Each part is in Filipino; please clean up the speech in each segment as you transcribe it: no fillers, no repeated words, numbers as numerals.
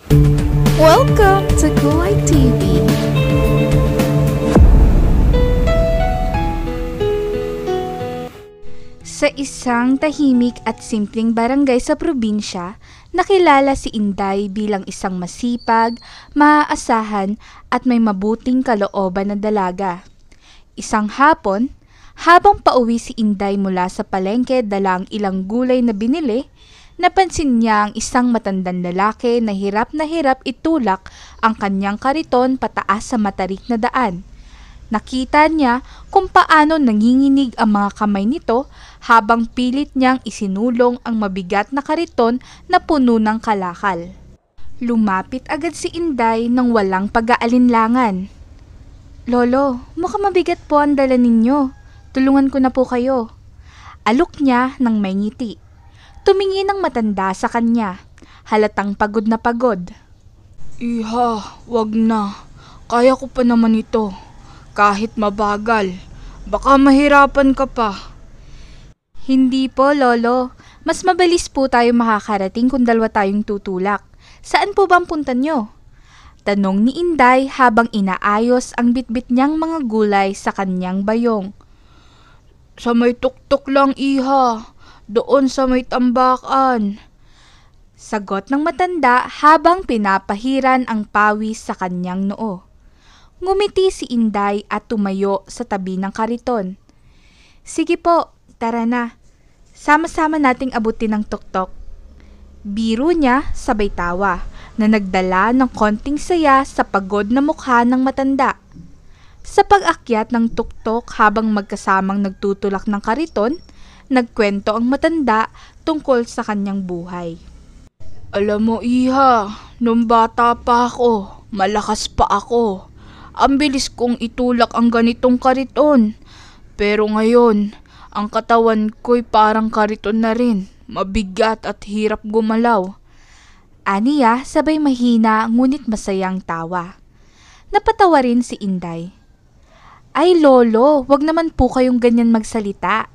Welcome to Kulay TV. Sa isang tahimik at simpleng barangay sa probinsya, nakilala si Inday bilang isang masipag, maaasahan at may mabuting kalooban na dalaga. Isang hapon, habang pauwi si Inday mula sa palengke dala ang ilang gulay na binili, napansin niya ang isang matandang lalaki na hirap itulak ang kanyang kariton pataas sa matarik na daan. Nakita niya kung paano nanginginig ang mga kamay nito habang pilit niyang isinulong ang mabigat na kariton na puno ng kalakal. Lumapit agad si Inday nang walang pag-aalinlangan. "Lolo, mukhang mabigat po ang dala ninyo. Tulungan ko na po kayo." Alok niya nang may ngiti. Tumingin ang matanda sa kanya, halatang pagod na pagod. "Iha, wag na. Kaya ko pa naman ito. Kahit mabagal, baka mahirapan ka pa." "Hindi po, Lolo. Mas mabilis po tayo makakarating kung dalawa tayong tutulak. Saan po bang punta nyo?" Tanong ni Inday habang inaayos ang bitbit niyang mga gulay sa kanyang bayong. "Sa may tuktok lang, Iha. Doon sa may tambakan." Sagot ng matanda habang pinapahiran ang pawis sa kanyang noo. Ngumiti si Inday at tumayo sa tabi ng kariton. "Sige po, tara na. Sama-sama nating abutin ang tuktok." Biro niya sabay tawa na nagdala ng konting saya sa pagod na mukha ng matanda. Sa pag-akyat ng tuktok habang magkasamang nagtutulak ng kariton, nagkwento ang matanda tungkol sa kanyang buhay. "Alam mo, Iha, nung bata pa ako, malakas pa ako. Ang bilis kong itulak ang ganitong kariton. Pero ngayon, ang katawan ko'y parang kariton na rin. Mabigat at hirap gumalaw." Aniya sabay mahina ngunit masayang tawa. Napatawa rin si Inday. "Ay Lolo, wag naman po kayong ganyan magsalita.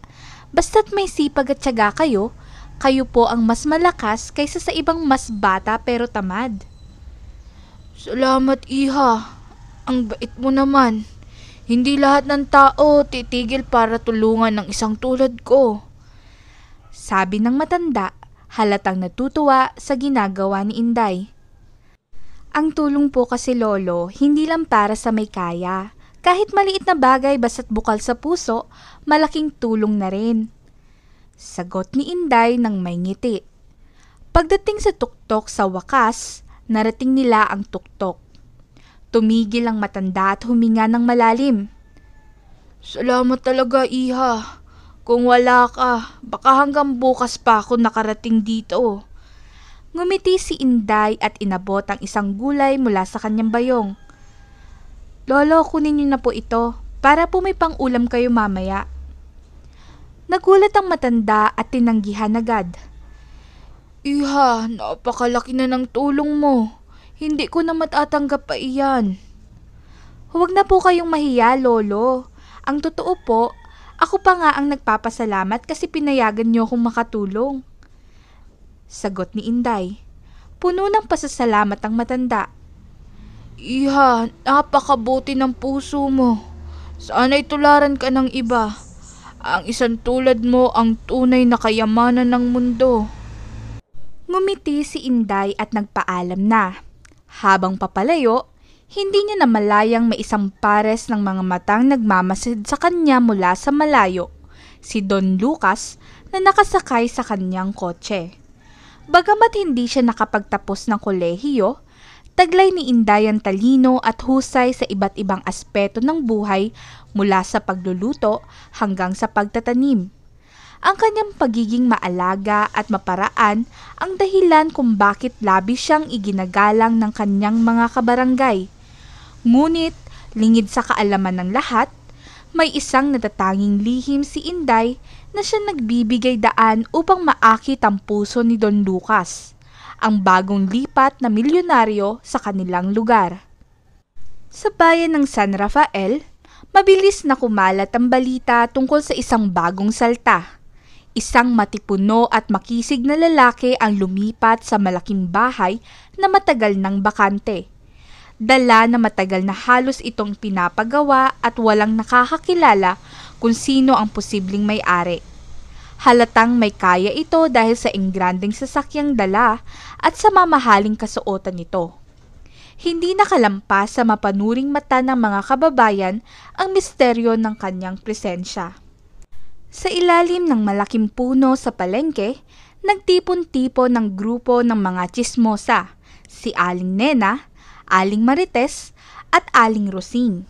Basta't may sipag at tiyaga kayo, kayo po ang mas malakas kaysa sa ibang mas bata pero tamad." "Salamat, Iha. Ang bait mo naman. Hindi lahat ng tao titigil para tulungan ng isang tulad ko." Sabi ng matanda, halatang natutuwa sa ginagawa ni Inday. "Ang tulong po kasi, Lolo, hindi lang para sa may kaya. Kahit maliit na bagay basta't bukal sa puso, malaking tulong na rin." Sagot ni Inday nang may ngiti. Pagdating sa tuktok sa wakas, narating nila ang tuktok. Tumigil ang matanda at huminga ng malalim. "Salamat talaga, Iha. Kung wala ka, baka hanggang bukas pa ako nakarating dito." Ngumiti si Inday at inabot ang isang gulay mula sa kanyang bayong. "Lolo, kunin niyo na po ito para po may pang-ulam kayo mamaya." Nagulat ang matanda at tinanggihan agad. "Iha, napakalaki na ng tulong mo. Hindi ko na matatanggap pa iyan." "Huwag na po kayong mahiya, Lolo. Ang totoo po, ako pa nga ang nagpapasalamat kasi pinayagan niyo akong makatulong." Sagot ni Inday. Puno ng pasasalamat ang matanda. "Iha, napakabuti ng puso mo. Sana'y tularan ka ng iba. Ang isang tulad mo ang tunay na kayamanan ng mundo." Ngumiti si Inday at nagpaalam na. Habang papalayo, hindi niya namalayang may isang pares ng mga matang nagmamasid sa kanya mula sa malayo, si Don Lucas na nakasakay sa kanyang kotse. Bagamat hindi siya nakapagtapos ng kolehiyo, taglay ni Inday ang talino at husay sa iba't ibang aspeto ng buhay mula sa pagluluto hanggang sa pagtatanim. Ang kanyang pagiging maalaga at maparaan ang dahilan kung bakit labis siyang iginagalang ng kanyang mga kabarangay. Ngunit, lingid sa kaalaman ng lahat, may isang natatanging lihim si Inday na siya nagbibigay daan upang maakit ang puso ni Don Lucas, ang bagong lipat na milyonaryo sa kanilang lugar. Sa bayan ng San Rafael, mabilis na kumalat ang balita tungkol sa isang bagong salta. Isang matipuno at makisig na lalaki ang lumipat sa malaking bahay na matagal nang bakante. Dala na matagal na halos itong pinapagawa at walang nakakakilala kung sino ang posibleng may-ari. Halatang may kaya ito dahil sa ingranding sasakyang dala at sa mamahaling kasuotan nito. Hindi nakalampas sa mapanuring mata ng mga kababayan ang misteryo ng kanyang presensya. Sa ilalim ng malaking puno sa palengke, nagtipon-tipon ng grupo ng mga tsismosa, si Aling Nena, Aling Marites, at Aling Rosing.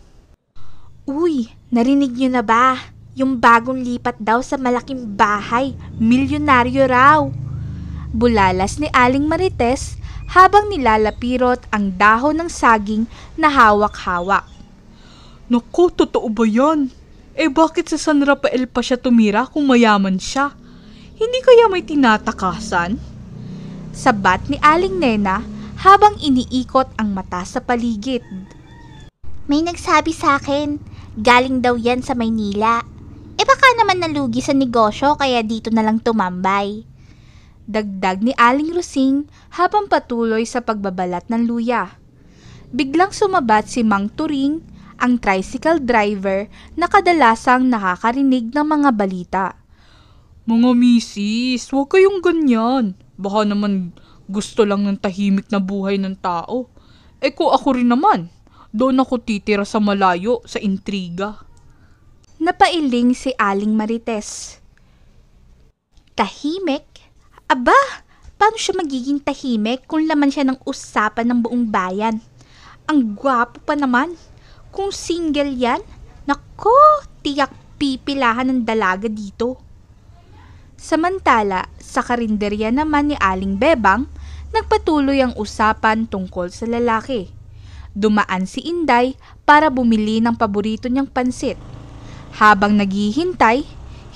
Uy, narinig niyo na ba? Yung bagong lipat daw sa malaking bahay, milyonaryo raw. Bulalas ni Aling Marites habang nilalapirot ang dahon ng saging na hawak-hawak. Naku, totoo ba yan? Bakit sa San Rafael pa siya tumira kung mayaman siya? Hindi kaya may tinatakasan? Sabat ni Aling Nena habang iniikot ang mata sa paligid. May nagsabi sa akin, galing daw yan sa Maynila. Baka naman nalugi sa negosyo kaya dito na lang tumambay. Dagdag ni Aling Rosing habang patuloy sa pagbabalat ng luya. Biglang sumabat si Mang Turing, ang tricycle driver na kadalasang nakakarinig ng mga balita. Mga misis, huwag kayong ganyan. Baka naman gusto lang ng tahimik na buhay ng tao. Kung ako rin naman, doon ako titira sa malayo, sa intriga. Napailing si Aling Marites. Tahimik? Aba, paano siya magiging tahimik kung laman siya ng usapan ng buong bayan? Ang gwapo pa naman. Kung single yan, nako, tiyak pipilahan ng dalaga dito. Samantala, sa karinderya naman ni Aling Bebang, nagpatuloy ang usapan tungkol sa lalaki. Dumaan si Inday para bumili ng paborito niyang pansit. Habang naghihintay,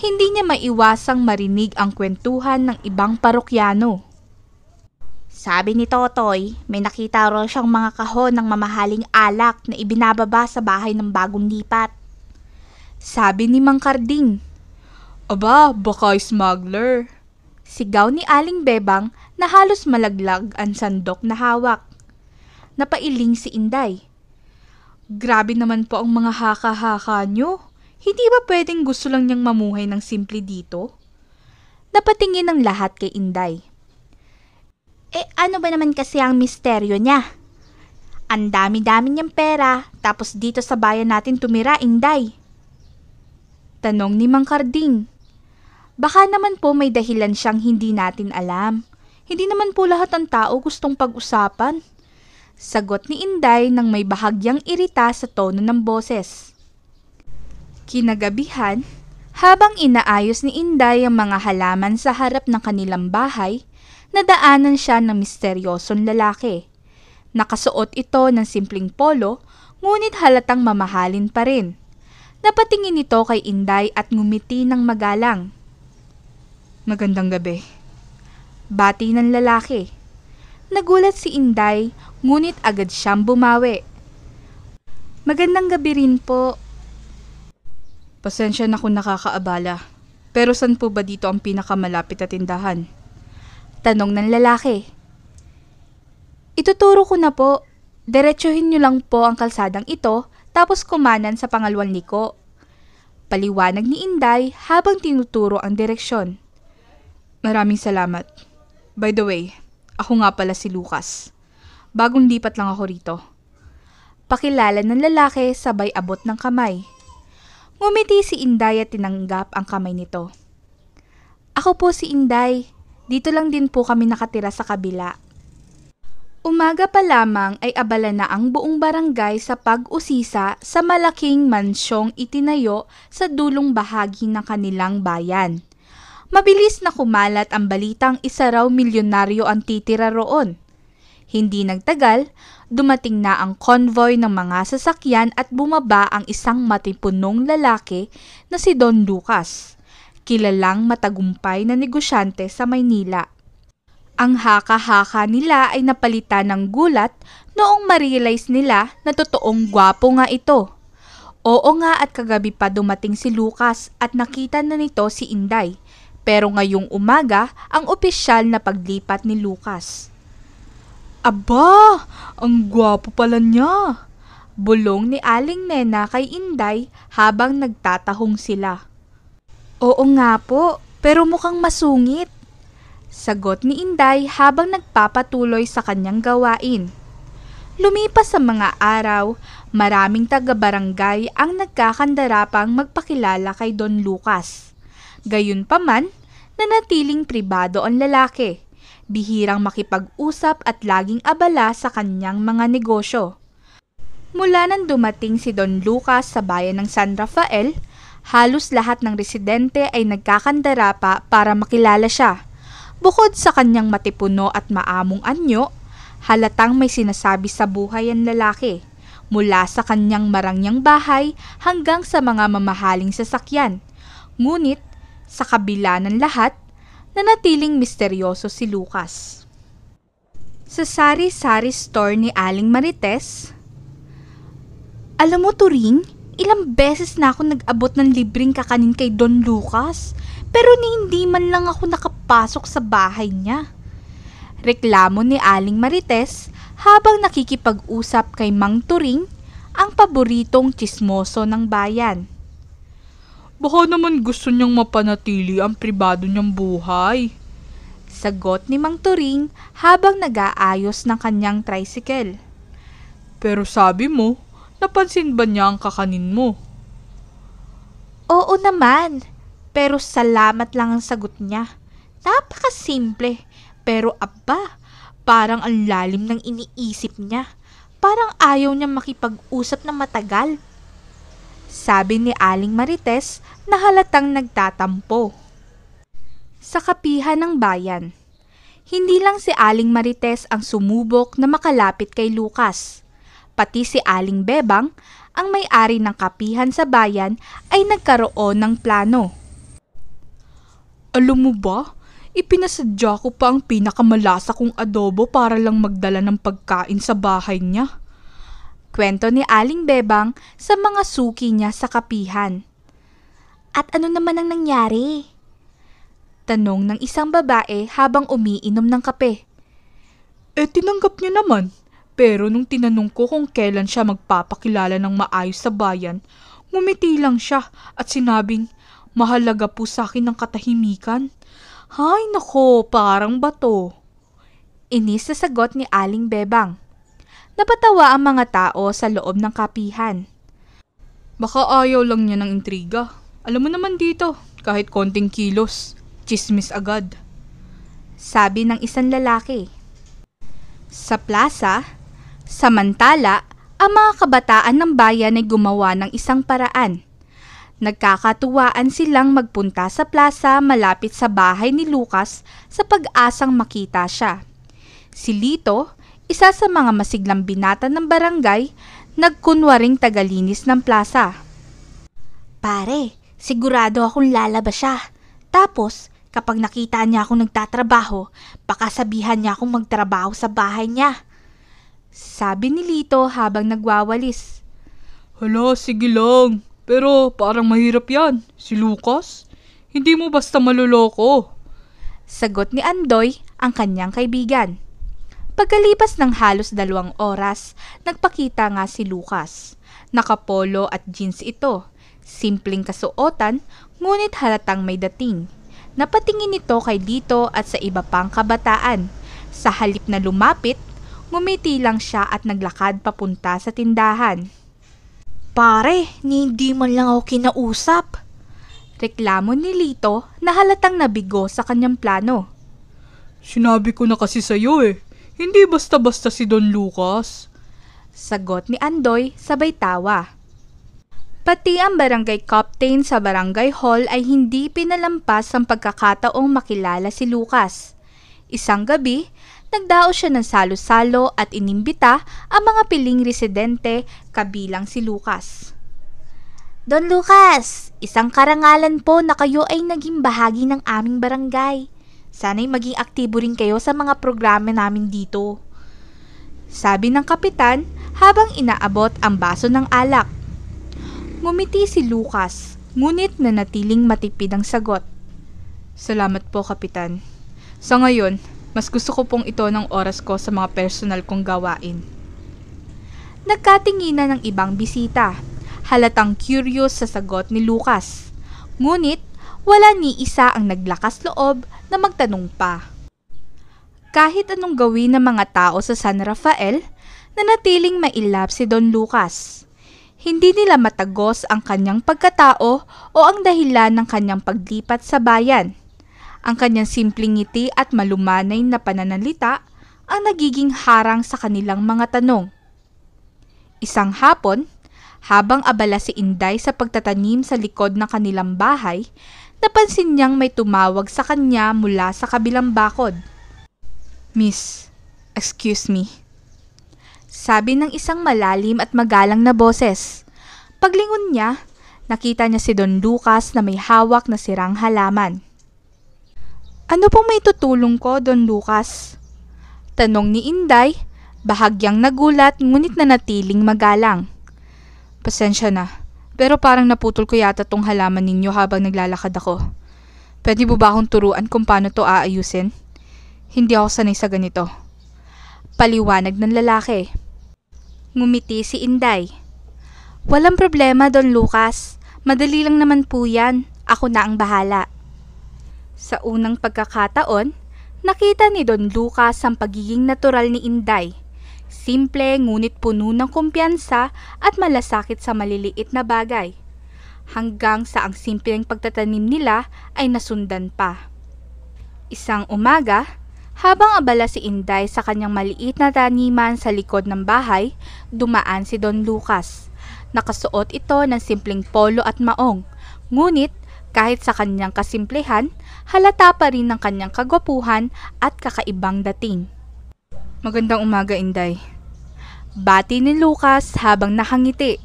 hindi niya maiwasang marinig ang kwentuhan ng ibang parokyano. Sabi ni Totoy, may nakita raw siyang mga kahon ng mamahaling alak na ibinababa sa bahay ng bagong lipat. Sabi ni Mang Karding. Aba, baka smuggler. Sigaw ni Aling Bebang na halos malaglag ang sandok na hawak. Napailing si Inday. Grabe naman po ang mga haka-haka nyo. Hindi ba pwedeng gusto lang niyang mamuhay ng simple dito? Napatingin ang lahat kay Inday. Ano ba naman kasi ang misteryo niya? Ang dami-dami niyang pera, tapos dito sa bayan natin tumira, Inday. Tanong ni Mang Karding. Baka naman po may dahilan siyang hindi natin alam. Hindi naman po lahat ng tao gustong pag-usapan. Sagot ni Inday nang may bahagyang irita sa tono ng boses. Kinagabihan, habang inaayos ni Inday ang mga halaman sa harap ng kanilang bahay, nadaanan siya ng misteryosong lalaki. Nakasuot ito ng simpleng polo, ngunit halatang mamahalin pa rin. Napatingin ito kay Inday at ngumiti ng magalang. Magandang gabi. Bati ng lalaki. Nagulat si Inday, ngunit agad siyang bumawi. Magandang gabi rin po. Pasensya na kung nakakaabala. Pero saan po ba dito ang pinakamalapit na tindahan? Tanong ng lalaki. Ituturo ko na po. Diretsuhin niyo lang po ang kalsadang ito, tapos kumanan sa pangalawang liko. Paliwanag ni Inday habang tinuturo ang direksyon. Maraming salamat. By the way, ako nga pala si Lucas. Bagong lipat lang ako rito. Pakilala ng lalaki sabay abot ng kamay. Ngumiti si Inday at tinanggap ang kamay nito. Ako po si Inday. Dito lang din po kami nakatira sa kabila. Umaga pa lamang ay abala na ang buong barangay sa pag-usisa sa malaking mansyong itinayo sa dulong bahagi ng kanilang bayan. Mabilis na kumalat ang balitang isa raw milyonaryo ang titira roon. Hindi nagtagal, dumating na ang convoy ng mga sasakyan at bumaba ang isang matipunong lalaki na si Don Lucas, kilalang matagumpay na negosyante sa Maynila. Ang haka-haka nila ay napalitan ng gulat noong ma-realize nila na totoong gwapo nga ito. Oo nga at kagabi pa dumating si Lucas at nakita na nito si Inday, Pero ngayong umaga ang opisyal na paglipat ni Lucas. Aba, ang gwapo pala niya. Bulong ni Aling Nena kay Inday habang nagtatahong sila. Oo nga po, pero mukhang masungit. Sagot ni Inday habang nagpapatuloy sa kanyang gawain. Lumipas sa mga araw, maraming taga-barangay ang nagkakandarapang magpakilala kay Don Lucas. Gayunpaman, nanatiling pribado ang lalaki, bihirang makipag-usap at laging abala sa kanyang mga negosyo. Mula nang dumating si Don Lucas sa bayan ng San Rafael, halos lahat ng residente ay nagkakandarapa para makilala siya. Bukod sa kanyang matipuno at maamong anyo, halatang may sinasabi sa buhay ang lalaki, mula sa kanyang marangyang bahay hanggang sa mga mamahaling sasakyan. Ngunit, sa kabila ng lahat, nanatiling misteryoso si Lucas. Sa sari-sari store ni Aling Marites, alam mo Turing, ilang beses na ako nag-abot ng libreng kakanin kay Don Lucas, pero hindi man lang ako nakapasok sa bahay niya. Reklamo ni Aling Marites habang nakikipag-usap kay Mang Turing, ang paboritong tsismoso ng bayan. Baka naman gusto niyang mapanatili ang pribado niyang buhay. Sagot ni Mang Turing habang nag-aayos ng kanyang tricycle. Pero sabi mo, napansin ba niya ang kakanin mo? Oo naman, pero salamat lang ang sagot niya. Napakasimple, pero aba, parang ang lalim ng iniisip niya. Parang ayaw niya makipag-usap na matagal. Sabi ni Aling Marites na halatang nagtatampo. Sa kapihan ng bayan, hindi lang si Aling Marites ang sumubok na makalapit kay Lucas. Pati si Aling Bebang, ang may-ari ng kapihan sa bayan, ay nagkaroon ng plano. Alam mo ba, ipinasadya ko pa ang pinakamalasa kong adobo para lang magdala ng pagkain sa bahay niya. Kwento ni Aling Bebang sa mga suki niya sa kapihan. At ano naman ang nangyari? Tanong ng isang babae habang umiinom ng kape. Tinanggap niya naman. Pero nung tinanong ko kung kailan siya magpapakilala ng maayos sa bayan, ngumiti lang siya at sinabing, mahalaga po sa akin ang katahimikan. Hay nako, parang bato. Inis na sagot ni Aling Bebang. Napatawa ang mga tao sa loob ng kapihan. Baka ayaw lang niya ng intriga. Alam mo naman dito, kahit konting kilos, chismis agad. Sabi ng isang lalaki. Sa plaza, samantala, ang mga kabataan ng bayan ay gumawa ng isang paraan. Nagkakatuwaan silang magpunta sa plaza malapit sa bahay ni Lucas sa pag-asang makita siya. Si Lito, isa sa mga masiglang binata ng barangay, nagkunwaring tagalinis ng plaza. Pare, sigurado akong lalabas siya. Tapos, kapag nakita niya akong nagtatrabaho, baka sabihan niya akong magtrabaho sa bahay niya. Sabi ni Lito habang nagwawalis. Hala, sige lang. Pero parang mahirap yan. Si Lucas, hindi mo basta maluloko. Sagot ni Andoy, ang kanyang kaibigan. Pagkalipas ng halos 2 oras, nagpakita nga si Lucas. Nakapolo at jeans ito. Simpleng kasuotan, ngunit halatang may dating. Napatingin ito kay Lito at sa iba pang kabataan. Sa halip na lumapit, ngumiti lang siya at naglakad papunta sa tindahan. Pare, hindi man lang ako kinausap. Reklamo ni Lito na halatang nabigo sa kanyang plano. Sinabi ko na kasi sa'yo hindi basta-basta si Don Lucas. Sagot ni Andoy sabay tawa. Pati ang barangay captain sa barangay hall ay hindi pinalampas ang pagkakataong makilala si Lucas. Isang gabi, nagdao siya ng salo-salo at inimbita ang mga piling residente kabilang si Lucas. Don Lucas, isang karangalan po na kayo ay naging bahagi ng aming barangay. Sana'y maging aktibo rin kayo sa mga programa namin dito. Sabi ng kapitan habang inaabot ang baso ng alak. Ngumiti si Lucas, ngunit nanatiling matipid ang sagot. Salamat po, Kapitan. Sa ngayon, mas gusto ko pong ito ng oras ko sa mga personal kong gawain. Nagkatinginan ng ibang bisita. Halatang curious sa sagot ni Lucas. Ngunit, wala ni isa ang naglakas loob na magtanong pa. Kahit anong gawin ng mga tao sa San Rafael, nanatiling mailap si Don Lucas. Hindi nila matagos ang kanyang pagkatao o ang dahilan ng kanyang paglipat sa bayan. Ang kanyang simpleng ngiti at malumanay na pananalita ang nagiging harang sa kanilang mga tanong. Isang hapon, habang abala si Inday sa pagtatanim sa likod ng kanilang bahay, napansin niyang may tumawag sa kanya mula sa kabilang bakod. Miss, excuse me. Sabi ng isang malalim at magalang na boses. Paglingon niya, nakita niya si Don Lucas na may hawak na sirang halaman. Ano pong may tutulong ko, Don Lucas? Tanong ni Inday, bahagyang nagulat ngunit nanatiling magalang. Pasensya na, pero parang naputol ko yata tong halaman ninyo habang naglalakad ako. Pwede mo ba akong turuan kung paano to aayusin? Hindi ako sanay sa ganito. Paliwanag ng lalaki. Ngumiti si Inday. Walang problema, Don Lucas. Madali lang naman po yan. Ako na ang bahala. Sa unang pagkakataon, nakita ni Don Lucas ang pagiging natural ni Inday. Simple ngunit puno ng kumpiyansa at malasakit sa maliliit na bagay. Hanggang sa ang simpleng pagtatanim nila ay nasundan pa. Isang umaga, habang abala si Inday sa kanyang maliit na taniman sa likod ng bahay, dumaan si Don Lucas. Nakasuot ito ng simpleng polo at maong, ngunit kahit sa kanyang kasimplehan, halata pa rin ng kanyang kagwapuhan at kakaibang dating. Magandang umaga, Inday. Bati ni Lucas habang nakangiti.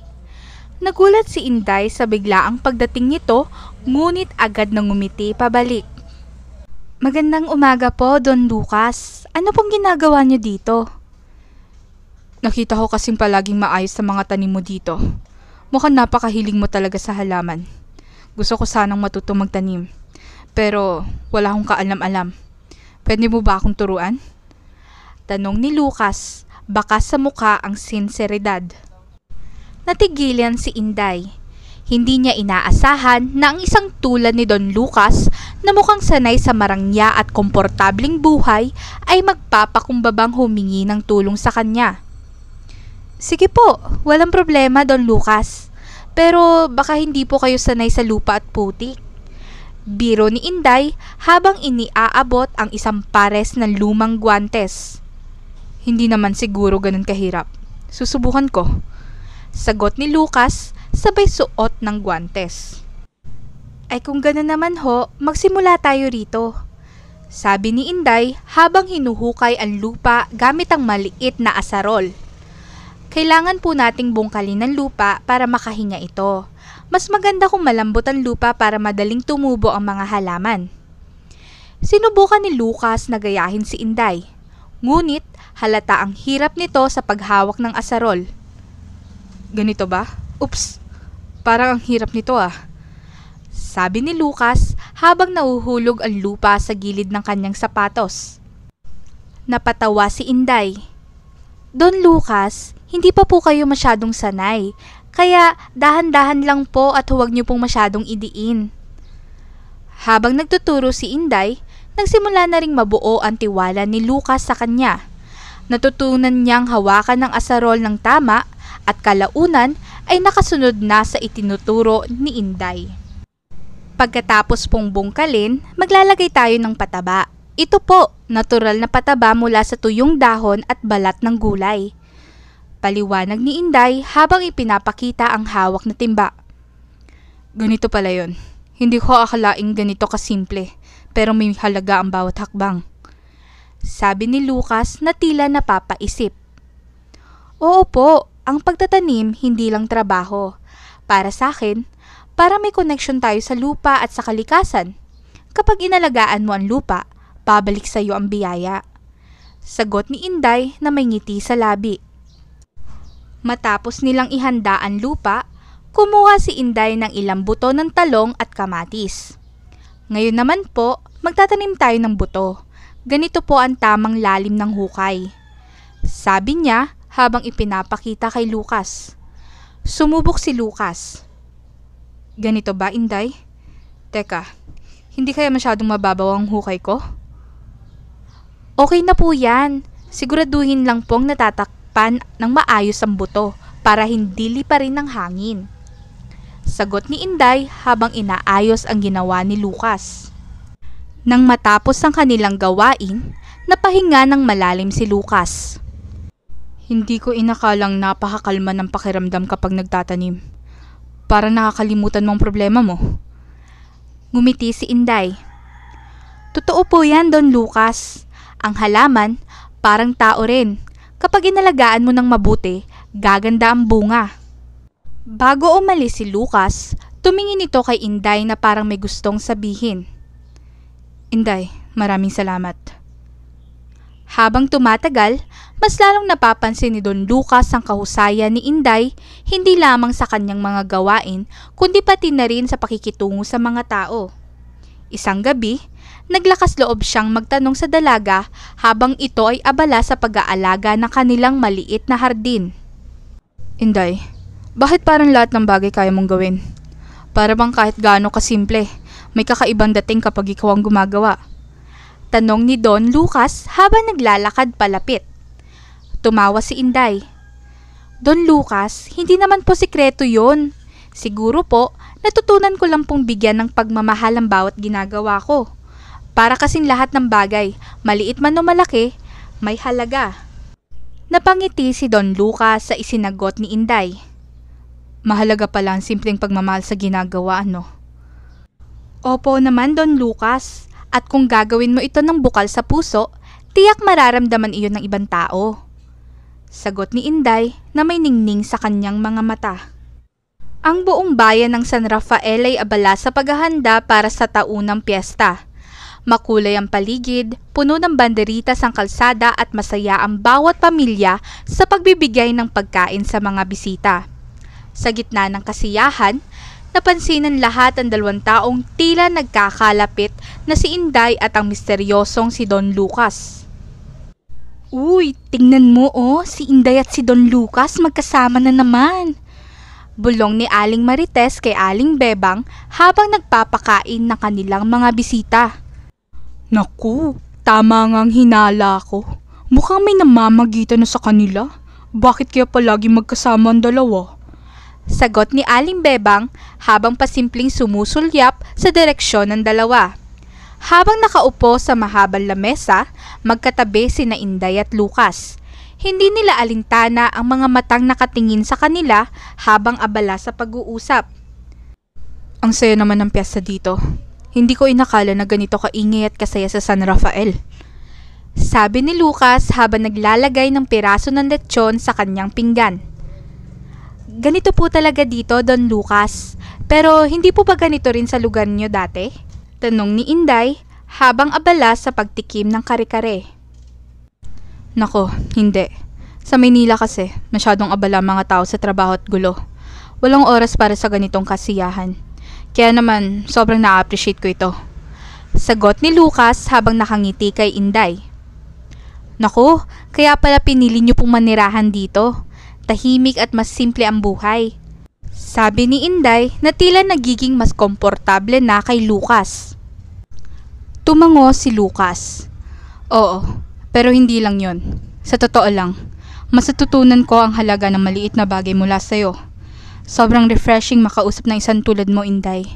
Nagulat si Inday sa biglaang pagdating nito, ngunit agad nang ngumiti pabalik. Magandang umaga po, Don Lucas. Ano pong ginagawa niyo dito? Nakita ko kasing palaging maayos sa mga tanim mo dito. Mukhang napakahiling mo talaga sa halaman. Gusto ko sanang matutong magtanim. Pero wala akong kaalam-alam. Pwede mo ba akong turuan? Tanong ni Lucas, bakas sa mukha ang sinseridad. Natigilan si Inday. Hindi niya inaasahan na ang isang tulad ni Don Lucas na mukhang sanay sa marangya at komportabling buhay ay magpapakumbabang humingi ng tulong sa kanya. Sige po, walang problema, Don Lucas. Pero baka hindi po kayo sanay sa lupa at putik. Biro ni Inday habang iniaabot ang isang pares ng lumang guwantes. Hindi naman siguro ganun kahirap. Susubukan ko. Sagot ni Lucas sabay suot ng guwantes. Ay kung ganun naman ho, magsimula tayo rito. Sabi ni Inday habang hinuhukay ang lupa gamit ang maliit na asarol. Kailangan po nating bungkalin ng lupa para makahinga ito. Mas maganda kung malambot ang lupa para madaling tumubo ang mga halaman. Sinubukan ni Lucas na gayahin si Inday. Ngunit halata ang hirap nito sa paghawak ng asarol. Ganito ba? Oops, parang ang hirap nito ah. Sabi ni Lucas habang nahuhulog ang lupa sa gilid ng kanyang sapatos. Napatawa si Inday. Don Lucas, hindi pa po kayo masyadong sanay, kaya dahan-dahan lang po at huwag niyo pong masyadong idiin. Habang nagtuturo si Inday, nagsimula na ring mabuo ang tiwala ni Lucas sa kanya. Natutunan niyang hawakan ng asarol ng tama at kalaunan ay nakasunod na sa itinuturo ni Inday. Pagkatapos pong bungkalin, maglalagay tayo ng pataba. Ito po, natural na pataba mula sa tuyong dahon at balat ng gulay. Paliwanag ni Inday habang ipinapakita ang hawak na timba. Ganito pala yun. Hindi ko akalaing ganito kasimple, pero may halaga ang bawat hakbang. Sabi ni Lucas na tila napapaisip. Oo po, ang pagtatanim hindi lang trabaho. Para sa akin, para may connection tayo sa lupa at sa kalikasan. Kapag inalagaan mo ang lupa, babalik sa iyo ang biyaya. Sagot ni Inday na may ngiti sa labi. Matapos nilang ihanda ang lupa, kumuha si Inday ng ilang buto ng talong at kamatis. Ngayon naman po, magtatanim tayo ng buto. Ganito po ang tamang lalim ng hukay. Sabi niya habang ipinapakita kay Lucas. Sumubok si Lucas. Ganito ba, Inday? Teka, hindi kaya masyadong mababaw ang hukay ko? Okay na po yan. Siguraduhin lang pong natatakpan ng maayos ang buto para hindi liparin ng hangin. Sagot ni Inday habang inaayos ang ginawa ni Lucas. Nang matapos ang kanilang gawain, napahinga ng malalim si Lucas. Hindi ko inakalang napakakalma ng pakiramdam kapag nagtatanim. Para nakakalimutan mong problema mo. Ngumiti si Inday. Totoo po yan, Don Lucas. Ang halaman, parang tao rin. Kapag inalagaan mo ng mabuti, gaganda ang bunga. Bago umalis si Lucas, tumingin ito kay Inday na parang may gustong sabihin. Inday, maraming salamat. Habang tumatagal, mas lalong napapansin ni Don Lucas ang kahusayan ni Inday hindi lamang sa kanyang mga gawain kundi pati na rin sa pakikitungo sa mga tao. Isang gabi, naglakas loob siyang magtanong sa dalaga habang ito ay abala sa pag-aalaga ng kanilang maliit na hardin. Inday, bakit parang lahat ng bagay kaya mong gawin? Para bang kahit gaano kasimple, may kakaibang dating kapag ikaw ang gumagawa? Tanong ni Don Lucas habang naglalakad palapit. Tumawa si Inday. Don Lucas, hindi naman po sikreto yon. Siguro po, natutunan ko lang pong bigyan ng pagmamahal ang bawat ginagawa ko. Para kasing lahat ng bagay, maliit man o malaki, may halaga. Napangiti si Don Lucas sa isinagot ni Inday. Mahalaga pala ang simpleng pagmamahal sa ginagawa, no? Opo naman, Don Lucas. At kung gagawin mo ito ng bukal sa puso, tiyak mararamdaman iyon ng ibang tao. Sagot ni Inday na may ningning sa kanyang mga mata. Ang buong bayan ng San Rafael ay abala sa paghahanda para sa taunang piyesta. Makulay ang paligid, puno ng banderitas ang kalsada at masaya ang bawat pamilya sa pagbibigay ng pagkain sa mga bisita. Sa gitna ng kasiyahan, napansinan lahat ang 2 taong tila nagkakalapit na si Inday at ang misteryosong si Don Lucas. Uy, tingnan mo si Inday at si Don Lucas magkasama na naman. Bulong ni Aling Marites kay Aling Bebang habang nagpapakain ng kanilang mga bisita. Naku, tama ngang hinala ko. Mukhang may namamagitan na sa kanila. Bakit kaya palagi magkasama ang dalawa? Sagot ni Aling Bebang habang pasimpleng sumusulyap sa direksyon ng dalawa. Habang nakaupo sa mahabang lamesa, magkatabi sina Inday at Lucas. Hindi nila alintana ang mga matang nakatingin sa kanila habang abala sa pag-uusap. Ang saya naman ng piyesta dito. Hindi ko inakala na ganito kaingay at kasaya sa San Rafael. Sabi ni Lucas habang naglalagay ng piraso ng lechon sa kanyang pinggan. Ganito po talaga dito, Don Lucas. Pero hindi po ba ganito rin sa lugar niyo dati? Tanong ni Inday habang abala sa pagtikim ng kare-kare. Nako, hindi. Sa Maynila kasi, masyadong abala mga tao sa trabaho at gulo. Walang oras para sa ganitong kasiyahan. Kaya naman, sobrang na-appreciate ko ito. Sagot ni Lucas habang nakangiti kay Inday. Nako, kaya pala pinili niyo pong manirahan dito. Tahimik at mas simple ang buhay. Sabi ni Inday na tila nagiging mas komportable na kay Lucas. Tumango si Lucas. Oo, pero hindi lang yon. Sa totoo lang, mas natutunan ko ang halaga ng maliit na bagay mula sa'yo. Sobrang refreshing makausap ng isang tulad mo, Inday.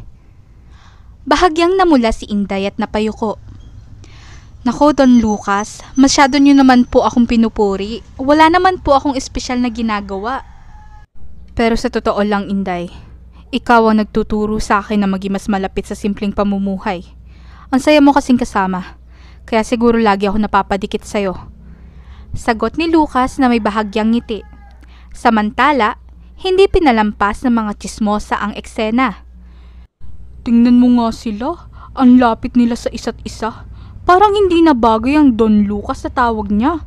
Bahagyang namula si Inday at napayuko. Nako, Don Lucas, masyado niyo naman po akong pinupuri. Wala naman po akong espesyal na ginagawa. Pero sa totoo lang, Inday, ikaw ang nagtuturo sa akin na maging mas malapit sa simpleng pamumuhay. Ang saya mo kasing kasama, kaya siguro lagi ako napapadikit sa'yo. Sagot ni Lucas na may bahagyang ngiti. Samantala, hindi pinalampas ng mga tsismosa ang eksena. Tingnan mo nga sila, ang lapit nila sa isa't isa. Parang hindi na bagay ang Don Lucas sa tawag niya.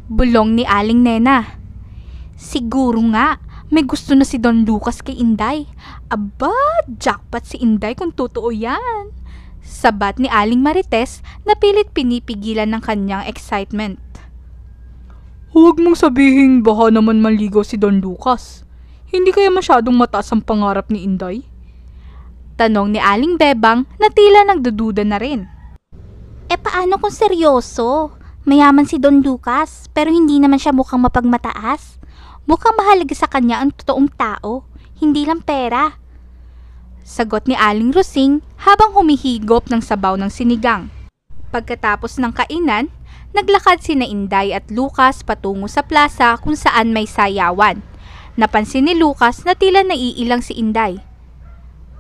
Bulong ni Aling Nena. Siguro nga, may gusto na si Don Lucas kay Inday. Aba, jackpot si Inday kung totoo yan. Sabat ni Aling Marites na pilit pinipigilan ng kanyang excitement. Huwag mong sabihin baka naman maligaw si Don Lucas. Hindi kaya masyadong mataas ang pangarap ni Inday? Tanong ni Aling Bebang na tila nagdududa na rin. Paano kung seryoso? Mayaman si Don Lucas, pero hindi naman siya mukhang mapagmataas. Mukhang mahalaga sa kanya ang totoong tao, hindi lang pera. Sagot ni Aling Rosing habang humihigop ng sabaw ng sinigang. Pagkatapos ng kainan, naglakad sina Inday at Lucas patungo sa plaza kung saan may sayawan. Napansin ni Lucas na tila naiilang si Inday.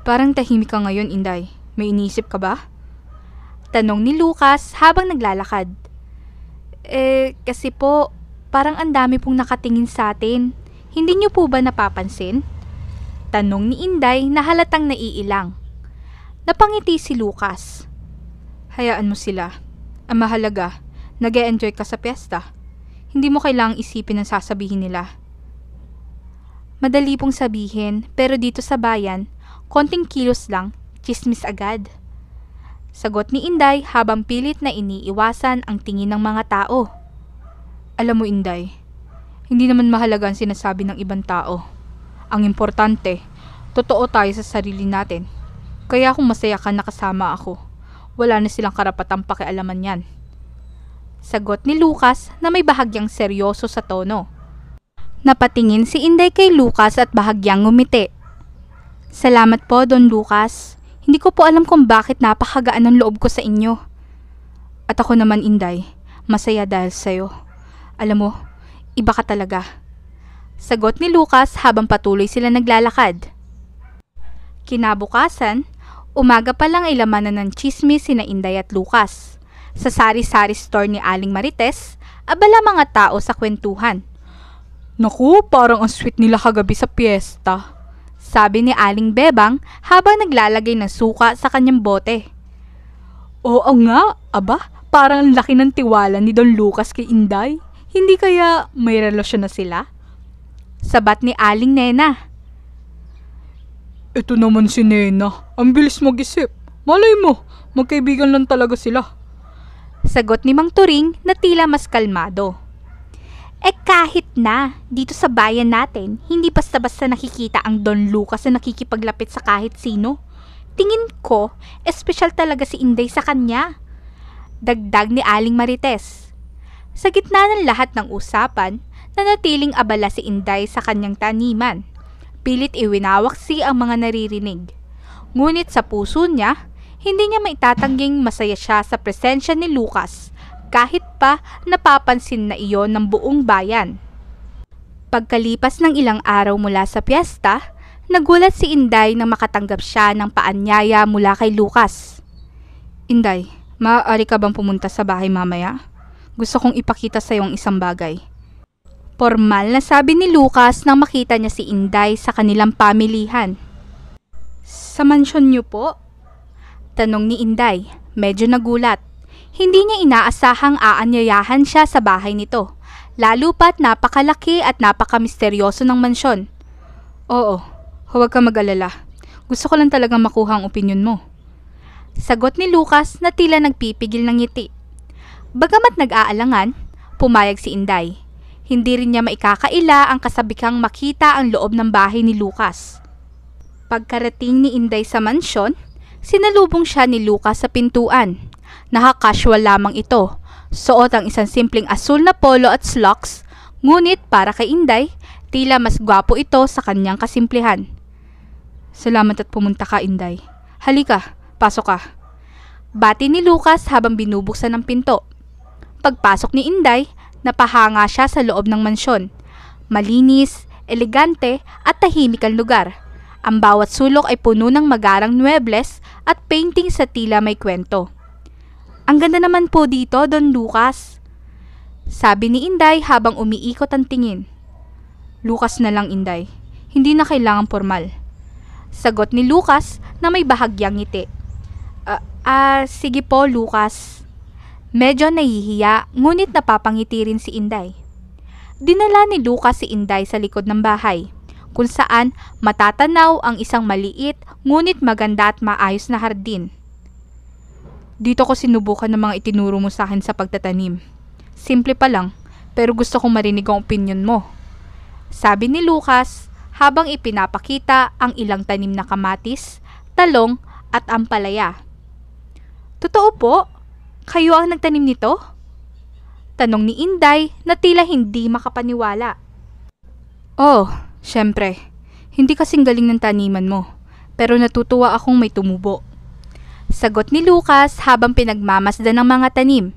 Parang tahimik ka ngayon, Inday. May iniisip ka ba? Tanong ni Lucas habang naglalakad. Kasi po, parang ang dami pong nakatingin sa atin. Hindi niyo po ba napapansin? Tanong ni Inday na halatang naiilang. Napangiti si Lucas. Hayaan mo sila. Ang mahalaga, nag-e-enjoy ka sa piyesta. Hindi mo kailangang isipin ang sasabihin nila. Madali pong sabihin, pero dito sa bayan, konting kilos lang, tsismis agad. Sagot ni Inday habang pilit na iniiwasan ang tingin ng mga tao. Alam mo, Inday, hindi naman mahalaga ang sinasabi ng ibang tao. Ang importante, totoo tayo sa sarili natin. Kaya kung masaya ka nakasama ako, wala na silang karapatang pakialaman yan. Sagot ni Lucas na may bahagyang seryoso sa tono. Napatingin si Inday kay Lucas at bahagyang ngumiti. Salamat po, Don Lucas. Hindi ko po alam kung bakit napakagaan ng loob ko sa inyo. At ako naman, Inday, masaya dahil sa'yo. Alam mo, iba ka talaga. Sagot ni Lucas habang patuloy sila naglalakad. Kinabukasan, umaga pa lang ay lamanan ng tsismis sina Inday at Lucas. Sa sari-sari store ni Aling Marites, abala mga tao sa kwentuhan. Naku, parang ang sweet nila kagabi sa piyesta. Sabi ni Aling Bebang habang naglalagay ng suka sa kanyang bote. Oo nga, aba, parang ang laki ng tiwala ni Don Lucas kay Inday. Hindi kaya may relasyon na sila? Sabat ni Aling Nena. Ito naman si Nena, ang bilis mag-isip. Malay mo, magkaibigan lang talaga sila. Sagot ni Mang Turing na tila mas kalmado. Kahit na, dito sa bayan natin, hindi basta-basta nakikita ang Don Lucas na nakikipaglapit sa kahit sino. Tingin ko, espesyal talaga si Inday sa kanya. Dagdag ni Aling Marites. Sa gitna ng lahat ng usapan, nanatiling abala si Inday sa kanyang taniman. Pilit iwinawaksi ang mga naririnig. Ngunit sa puso niya, hindi niya maitatangging masaya siya sa presensya ni Lucas, kahit pa napapansin na iyon ng buong bayan. Pagkalipas ng ilang araw mula sa piyesta, nagulat si Inday nang makatanggap siya ng paanyaya mula kay Lucas. Inday, maaari ka bang pumunta sa bahay mamaya? Gusto kong ipakita sa iyo ang isang bagay. Formal na sabi ni Lucas nang makita niya si Inday sa kanilang pamilihan. Sa mansyon niyo po? Tanong ni Inday, medyo nagulat. Hindi niya inaasahang aanyayahan siya sa bahay nito, lalo pat napakalaki at napakamisteryoso ng mansyon. Oo, huwag ka mag-alala. Gusto ko lang talagang makuha ang opinyon mo. Sagot ni Lucas na tila nagpipigil ng ngiti. Bagamat nag-aalangan, pumayag si Inday. Hindi rin niya maikakaila ang kasabikang makita ang loob ng bahay ni Lucas. Pagkarating ni Inday sa mansyon, sinalubong siya ni Lucas sa pintuan. Naka-casual lamang ito. Suot ang isang simpleng asul na polo at slacks, ngunit para kay Inday, tila mas gwapo ito sa kanyang kasimplihan. Salamat at pumunta ka, Inday. Halika, pasok ka. Bati ni Lucas habang binubuksan ang pinto. Pagpasok ni Inday, napahanga siya sa loob ng mansyon. Malinis, elegante at tahimik ang lugar. Ang bawat sulok ay puno ng magarang muebles at painting sa tila may kwento. Ang ganda naman po dito, Don Lucas. Sabi ni Inday habang umiikot ang tingin. Lucas na lang, Inday. Hindi na kailangan formal. Sagot ni Lucas na may bahagyang ngiti. Sige po, Lucas. Medyo nahihiya, ngunit napapangiti rin si Inday. Dinala ni Lucas si Inday sa likod ng bahay, kung saan matatanaw ang isang maliit ngunit maganda at maayos na hardin. Dito ko sinubukan ng mga itinuro mo sa akin sa pagtatanim. Simple pa lang, pero gusto kong marinig ang opinyon mo. Sabi ni Lucas habang ipinapakita ang ilang tanim na kamatis, talong at ampalaya. Totoo po? Kayo ang nagtanim nito? Tanong ni Inday na tila hindi makapaniwala. Oh, syempre. Hindi kasing galing ng taniman mo, pero natutuwa akong may tumubo. Sagot ni Lucas habang pinagmamasdan ng mga tanim.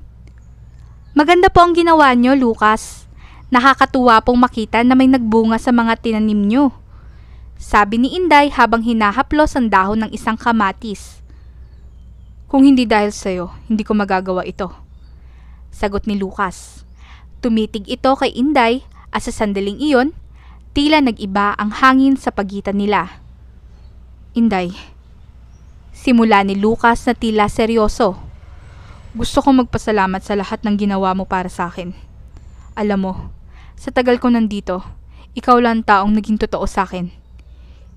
Maganda po ang ginawa nyo, Lucas. Nakakatuwa pong makita na may nagbunga sa mga tinanim nyo. Sabi ni Inday habang hinahaplos ang dahon ng isang kamatis. Kung hindi dahil sa'yo, hindi ko magagawa ito. Sagot ni Lucas. Tumitig ito kay Inday at sa sandaling iyon, tila nag-iba ang hangin sa pagitan nila. Inday, simula ni Lucas na tila seryoso. Gusto kong magpasalamat sa lahat ng ginawa mo para sa akin. Alam mo, sa tagal ko nandito, ikaw lang taong naging totoo sa akin.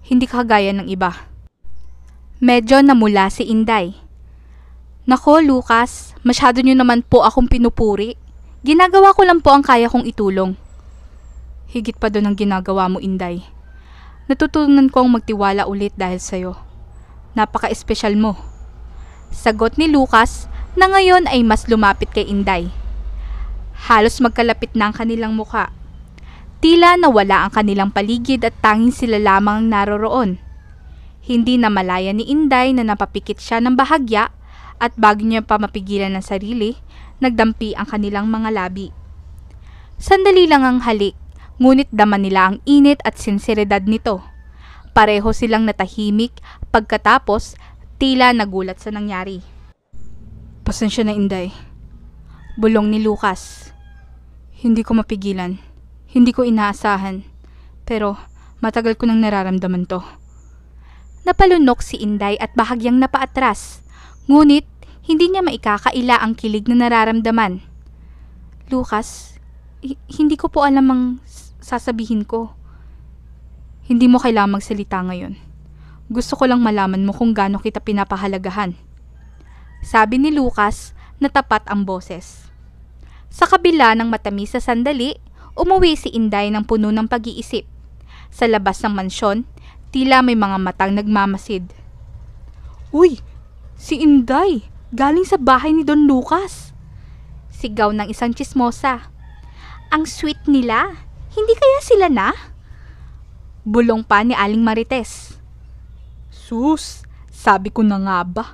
Hindi kagaya ng iba. Medyo namula si Inday. Nako, Lucas, masyado nyo naman po akong pinupuri. Ginagawa ko lang po ang kaya kong itulong. Higit pa doon ang ginagawa mo, Inday. Natutunan ko ang magtiwala ulit dahil sa'yo. Napaka-espesyal mo. Sagot ni Lucas na ngayon ay mas lumapit kay Inday. Halos magkalapit na ang kanilang muka. Tila nawala ang kanilang paligid at tanging sila lamang ang naroroon. Hindi na malaya ni Inday na napapikit siya ng bahagya at bago niya pa mapigilan ang sarili, nagdampi ang kanilang mga labi. Sandali lang ang halik, ngunit dama nila ang init at sinseridad nito. Pareho silang natahimik pagkatapos tila nagulat sa nangyari. Pasensya na, Inday. Bulong ni Lucas. Hindi ko mapigilan. Hindi ko inaasahan. Pero matagal ko nang nararamdaman to. Napalunok si Inday at bahagyang napaatras. Ngunit hindi niya maikakaila ang kilig na nararamdaman. Lucas, hindi ko po alam ang sasabihin ko. Hindi mo kailangang magsalita ngayon. Gusto ko lang malaman mo kung gaano kita pinapahalagahan. Sabi ni Lucas na tapat ang boses. Sa kabila ng matamis na sandali, umuwi si Inday ng puno ng pag-iisip. Sa labas ng mansyon, tila may mga matang nagmamasid. Uy, si Inday! Galing sa bahay ni Don Lucas. Sigaw ng isang tsismosa. Ang sweet nila. Hindi kaya sila na? Bulong pa ni Aling Marites. Sus, sabi ko na nga ba.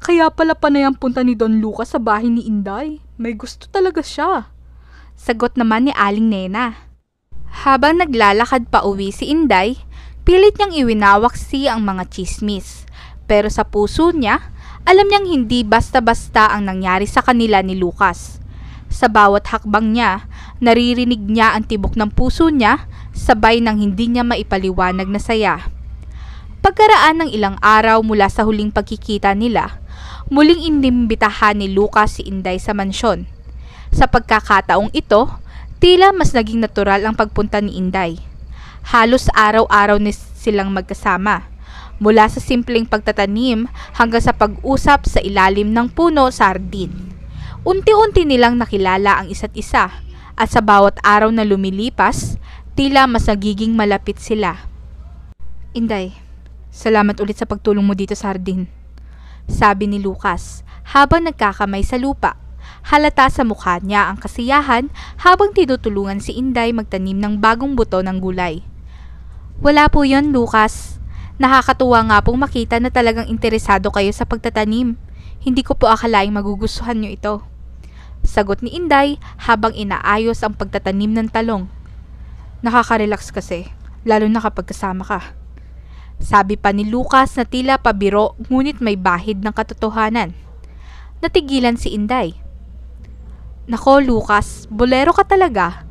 Kaya pala panay ang punta ni Don Lucas sa bahay ni Inday. May gusto talaga siya. Sagot naman ni Aling Nena. Habang naglalakad pa uwi si Inday, pilit niyang iwinawak siya ang mga chismis. Pero sa puso niya, alam niyang hindi basta-basta ang nangyari sa kanila ni Lucas. Sa bawat hakbang niya, naririnig niya ang tibok ng puso niya, sabay ng hindi niya maipaliwanag na saya. Pagkaraan ng ilang araw mula sa huling pagkikita nila, muling inimbitahan ni Lucas si Inday sa mansyon. Sa pagkakataong ito, tila mas naging natural ang pagpunta ni Inday. Halos araw-araw ni silang magkasama. Mula sa simpleng pagtatanim hanggang sa pag-usap sa ilalim ng puno sa hardin. Unti-unti nilang nakilala ang isa't isa at sa bawat araw na lumilipas, tila mas nagiging malapit sila. Inday, salamat ulit sa pagtulong mo dito sa hardin. Sabi ni Lucas habang nagkakamay sa lupa. Halata sa mukha niya ang kasiyahan habang tinutulungan si Inday magtanim ng bagong buto ng gulay. Wala po yon, Lucas. Nakakatuwa nga pong makita na talagang interesado kayo sa pagtatanim. Hindi ko po akalaing magugustuhan nyo ito. Sagot ni Inday habang inaayos ang pagtatanim ng talong. Nakaka-relax kasi, lalo na kapag kasama ka. Sabi pa ni Lucas na tila pabiro ngunit may bahid ng katotohanan. Natigilan si Inday. Nako, Lucas, bolero ka talaga.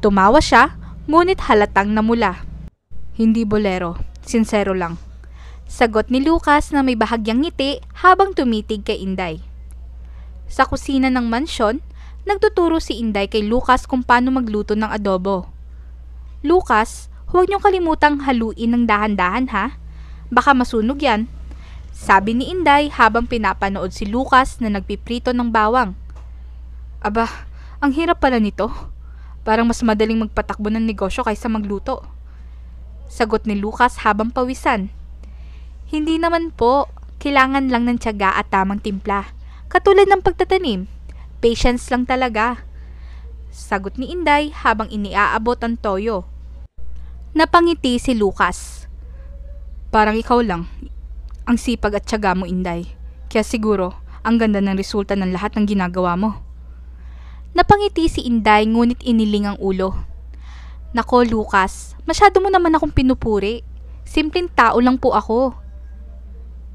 Tumawa siya, ngunit halatang namula. Hindi bolero. Sinsero lang. Sagot ni Lucas na may bahagyang ngiti habang tumitig kay Inday. Sa kusina ng mansyon, nagtuturo si Inday kay Lucas kung paano magluto ng adobo. Lucas, huwag niyong kalimutang haluin ng dahan-dahan ha. Baka masunog yan. Sabi ni Inday habang pinapanood si Lucas na nagpiprito ng bawang. Aba, ang hirap pala nito. Parang mas madaling magpatakbo ng negosyo kaysa magluto. Sagot ni Lucas habang pawisan. Hindi naman po, kailangan lang ng tiyaga at tamang timpla. Katulad ng pagtatanim, patience lang talaga. Sagot ni Inday habang iniaabot ang toyo. Napangiti si Lucas. Parang ikaw lang. Ang sipag at tiyaga mo, Inday. Kaya siguro, ang ganda ng resulta ng lahat ng ginagawa mo. Napangiti si Inday ngunit iniling ang ulo. Nako Lucas, masyado mo naman akong pinupuri. Simpleng tao lang po ako.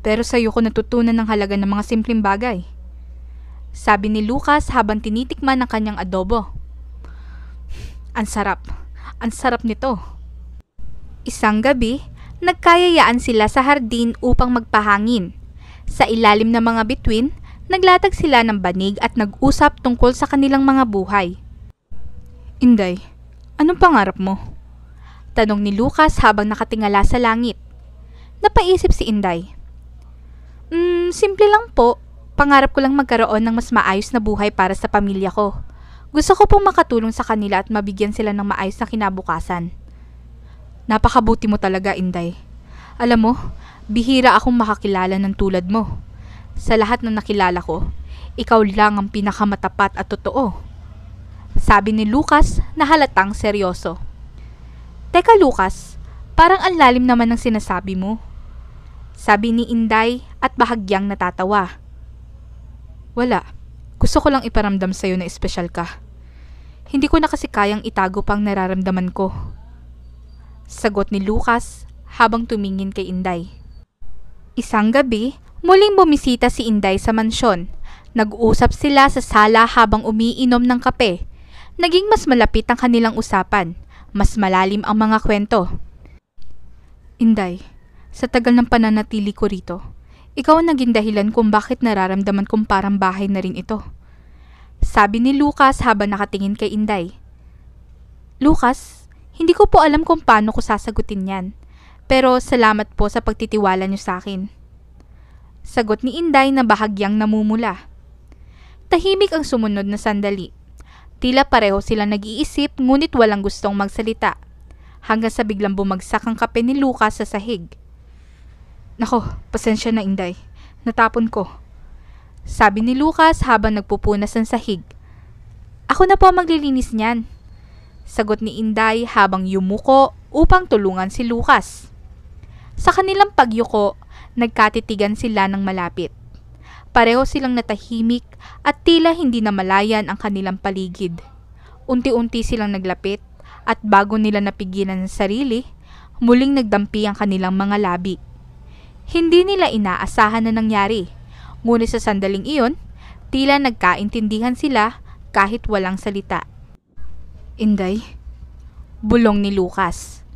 Pero sa'yo ko natutunan ng halaga ng mga simpleng bagay. Sabi ni Lucas habang tinitikman ang kanyang adobo. Ang sarap nito. Isang gabi, nagkayayaan sila sa hardin upang magpahangin. Sa ilalim ng mga bituin, naglatag sila ng banig at nag-usap tungkol sa kanilang mga buhay. Inday, anong pangarap mo? Tanong ni Lucas habang nakatingala sa langit. Napaisip si Inday. Simple lang po. Pangarap ko lang magkaroon ng mas maayos na buhay para sa pamilya ko. Gusto ko pong makatulong sa kanila at mabigyan sila ng maayos na kinabukasan. Napakabuti mo talaga, Inday. Alam mo, bihira akong makakilala ng tulad mo. Sa lahat ng nakilala ko, ikaw lang ang pinakamatapat at totoo. Sabi ni Lucas na halatang seryoso. Teka Lucas, parang ang lalim naman ng sinasabi mo. Sabi ni Inday at bahagyang natatawa. Wala, gusto ko lang iparamdam sa'yo na espesyal ka. Hindi ko na kasi kayang itago pang nararamdaman ko. Sagot ni Lucas habang tumingin kay Inday. Isang gabi, muling bumisita si Inday sa mansyon. Nag-uusap sila sa sala habang umiinom ng kape. Naging mas malapit ang kanilang usapan. Mas malalim ang mga kwento. Inday, sa tagal ng pananatili ko rito, ikaw ang naging dahilan kung bakit nararamdaman kong parang bahay na rin ito. Sabi ni Lucas habang nakatingin kay Inday. Lucas, hindi ko po alam kung paano ko sasagutin yan. Pero salamat po sa pagtitiwala niyo sa akin. Sagot ni Inday na bahagyang namumula. Tahimik ang sumunod na sandali. Tila pareho silang nag-iisip ngunit walang gustong magsalita. Hanggang sa biglang bumagsak ang kape ni Lucas sa sahig. Nako, pasensya na Inday. Natapon ko. Sabi ni Lucas habang nagpupunas ng sahig. Ako na po maglilinis niyan. Sagot ni Inday habang yumuko upang tulungan si Lucas. Sa kanilang pagyuko, nagkatitigan sila ng malapit. Pareho silang natahimik at tila hindi namalayan ang kanilang paligid. Unti-unti silang naglapit at bago nila napigilan ang sarili, muling nagdampi ang kanilang mga labi. Hindi nila inaasahan na nangyari, ngunit sa sandaling iyon, tila nagkaintindihan sila kahit walang salita. Inday, bulong ni Lucas.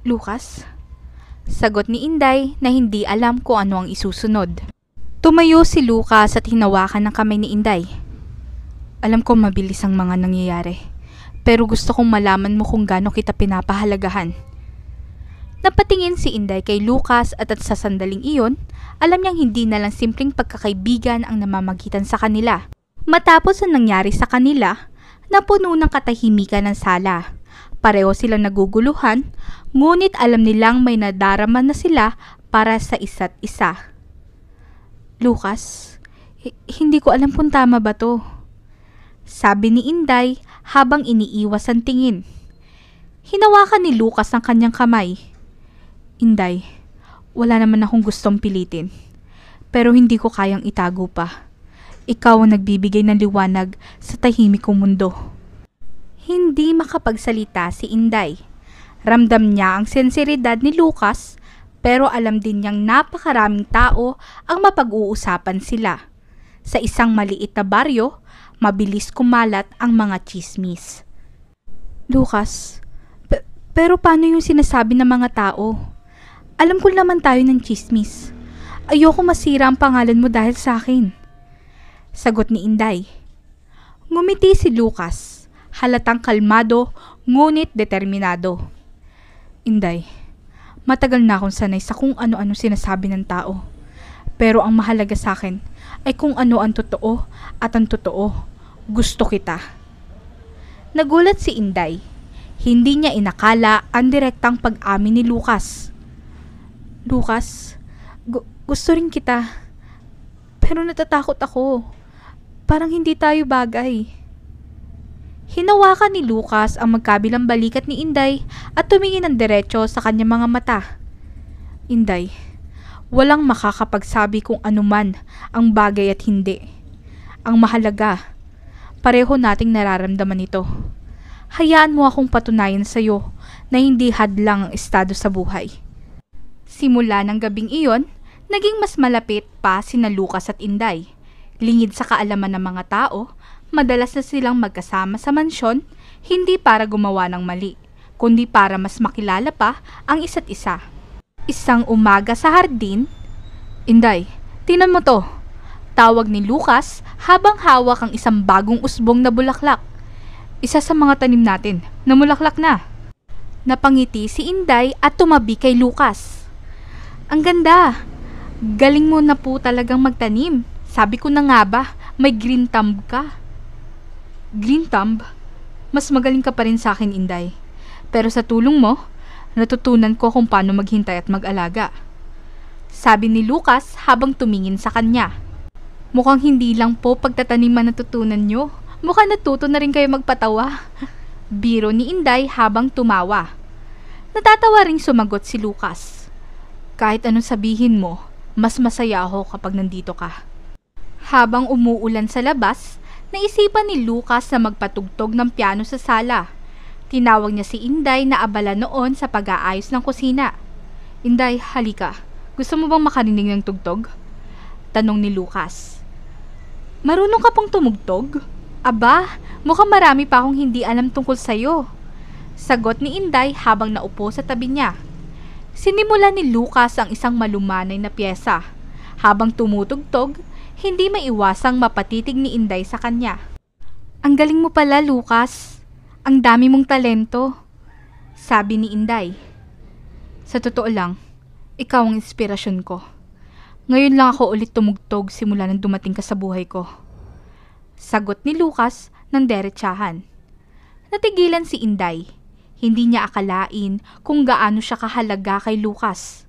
Lucas? Sagot ni Inday na hindi alam kung ano ang isusunod. Tumayo si Lucas at hinawakan ng kamay ni Inday. Alam ko mabilis ang mga nangyayari, pero gusto kong malaman mo kung gaano kita pinapahalagahan. Napatingin si Inday kay Lucas at sa sandaling iyon, alam niyang hindi na lang simpleng pagkakaibigan ang namamagitan sa kanila. Matapos ang nangyari sa kanila, napuno ng katahimikan ng sala. Pareho silang naguguluhan, ngunit alam nilang may nadarama na sila para sa isa't isa. Lucas, hindi ko alam kung tama ba to. Sabi ni Inday habang iniiwas ang tingin. Hinawakan ni Lucas ang kanyang kamay. Inday, wala naman akong gustong pilitin. Pero hindi ko kayang itago pa. Ikaw ang nagbibigay ng liwanag sa tahimik kong mundo. Hindi makapagsalita si Inday. Ramdam niya ang sinseridad ni Lucas, pero alam din niyang napakaraming tao ang mapag-uusapan sila. Sa isang maliit na baryo, mabilis kumalat ang mga tsismis. Lucas, pero paano yung sinasabi ng mga tao? Alam ko naman tayo ng tsismis. Ayoko masira ang pangalan mo dahil sa akin. Sagot ni Inday. Ngumiti si Lucas, halatang kalmado ngunit determinado. Inday, Matagal na akong sanay sa kung ano-ano sinasabi ng tao. Pero ang mahalaga sa akin ay kung ano ang totoo at ang totoo. Gusto kita. Nagulat si Inday. Hindi niya inakala ang direktang pag-amin ni Lucas. Lucas, gusto rin kita. Pero natatakot ako. Parang hindi tayo bagay. Hinawakan ni Lucas ang magkabilang balikat ni Inday at tumingin ng diretso sa kanyang mga mata. Inday, walang makakapagsabi kung anuman ang bagay at hindi. Ang mahalaga, pareho nating nararamdaman ito. Hayaan mo akong patunayan sa'yo na hindi hadlang ang estado sa buhay. Simula ng gabing iyon, naging mas malapit pa sina Lucas at Inday. Lingid sa kaalaman ng mga tao, madalas na silang magkasama sa mansyon, hindi para gumawa ng mali, kundi para mas makilala pa ang isa't isa. Isang umaga sa hardin, Inday, tingnan mo to. Tawag ni Lucas habang hawak ang isang bagong usbong na bulaklak. Isa sa mga tanim natin, namulaklak na. Napangiti si Inday at tumabi kay Lucas. Ang ganda! Galing mo na po talagang magtanim. Sabi ko na nga ba, may green thumb ka. Green thumb? Mas magaling ka pa rin sa akin, Inday. Pero sa tulong mo, natutunan ko kung paano maghintay at mag-alaga. Sabi ni Lucas habang tumingin sa kanya. Mukhang hindi lang po pagtataniman natutunan nyo. Mukhang natuto na rin kayo magpatawa. Biro ni Inday habang tumawa. Natatawa ring sumagot si Lucas. Kahit anong sabihin mo, mas masaya ako kapag nandito ka. Habang umuulan sa labas, naisipan ni Lucas na magpatugtog ng piano sa sala. Tinawag niya si Inday na abala noon sa pag-aayos ng kusina. Inday, halika. Gusto mo bang makarinig ng tugtog? Tanong ni Lucas. Marunong ka pong tumugtog? Aba, mukhang marami pa akong hindi alam tungkol sa'yo. Sagot ni Inday habang naupo sa tabi niya. Sinimulan ni Lucas ang isang malumanay na pyesa. Habang tumutugtog, hindi maiwasang mapatitig ni Inday sa kanya. Ang galing mo pala, Lucas. Ang dami mong talento. Sabi ni Inday. Sa totoo lang, ikaw ang inspirasyon ko. Ngayon lang ako ulit tumugtog simula nang dumating ka sa buhay ko. Sagot ni Lucas ng deretsahan. Natigilan si Inday. Hindi niya akalain kung gaano siya kahalaga kay Lucas.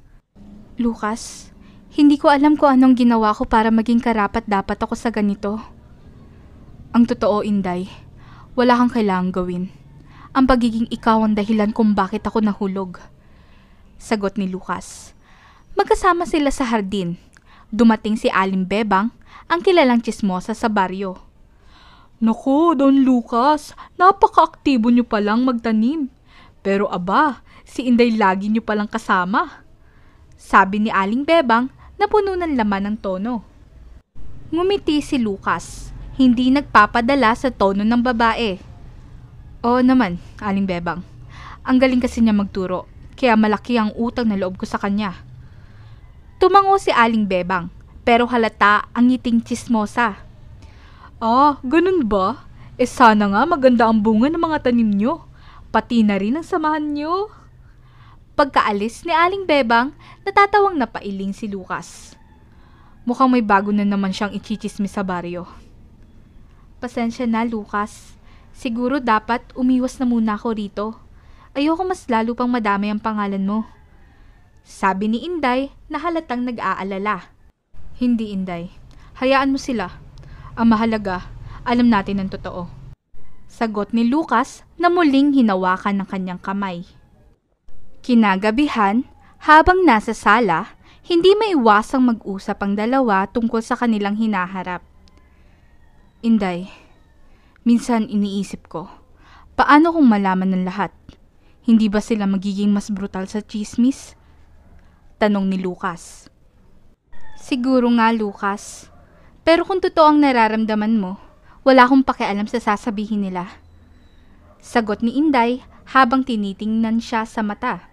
Lucas, hindi ko alam kung anong ginawa ko para maging karapat-dapat ako sa ganito. Ang totoo, Inday, wala kang kailangang gawin. Ang pagiging ikaw ang dahilan kung bakit ako nahulog. Sagot ni Lucas. Magkasama sila sa hardin. Dumating si Aling Bebang, ang kilalang tsismosa sa baryo. Naku, Don Lucas, napaka-aktibo niyo palang magtanim. Pero aba, si Inday lagi niyo palang kasama. Sabi ni Aling Bebang na puno ng laman ng tono. Ngumiti si Lucas, hindi nagpapadala sa tono ng babae. Oo naman, Aling Bebang. Ang galing kasi niya magturo, kaya malaki ang utang na loob ko sa kanya. Tumango si Aling Bebang, pero halata ang ngiting tsismosa. Ah, ganun ba? Sana nga maganda ang bunga ng mga tanim nyo. Pati na rin ang samahan nyo. Pagkaalis ni Aling Bebang, natatawang napailing si Lucas. Mukhang may bago na naman siyang ichichismis sa baryo. Pasensya na, Lucas. Siguro dapat umiwas na muna ako rito. Ayoko mas lalo pang madami ang pangalan mo. Sabi ni Inday na halatang nag-aalala. Hindi, Inday. Hayaan mo sila. Ang mahalaga, alam natin ang totoo. Sagot ni Lucas na muling hinawakan ng kanyang kamay. Kinagabihan, habang nasa sala, hindi maiwasang mag-usap ang dalawa tungkol sa kanilang hinaharap. Inday, minsan iniisip ko, paano kung malaman ng lahat? Hindi ba sila magiging mas brutal sa chismis? Tanong ni Lucas. Siguro nga, Lucas. Pero kung totoo ang nararamdaman mo, wala akong pakialam sa sasabihin nila. Sagot ni Inday habang tinitingnan siya sa mata.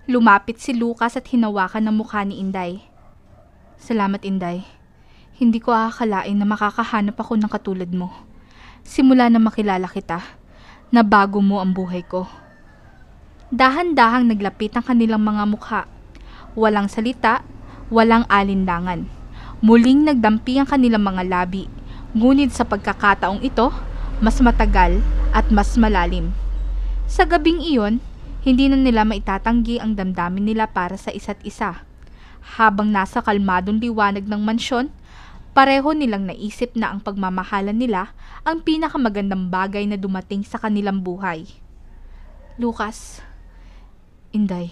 Lumapit si Lucas at hinawakan ang mukha ni Inday. Salamat, Inday. Hindi ko akakalain na makakahanap ako ng katulad mo. Simula na makilala kita, nabago mo ang buhay ko. Dahan-dahang naglapit ang kanilang mga mukha. Walang salita, walang alinlangan. Muling nagdampi ang kanilang mga labi, ngunit sa pagkakataong ito, mas matagal at mas malalim. Sa gabing iyon, hindi na nila maitatanggi ang damdamin nila para sa isa't isa. Habang nasa kalmadong liwanag ng mansyon, pareho nilang naisip na ang pagmamahalan nila ang pinakamagandang bagay na dumating sa kanilang buhay. Lucas, Inday.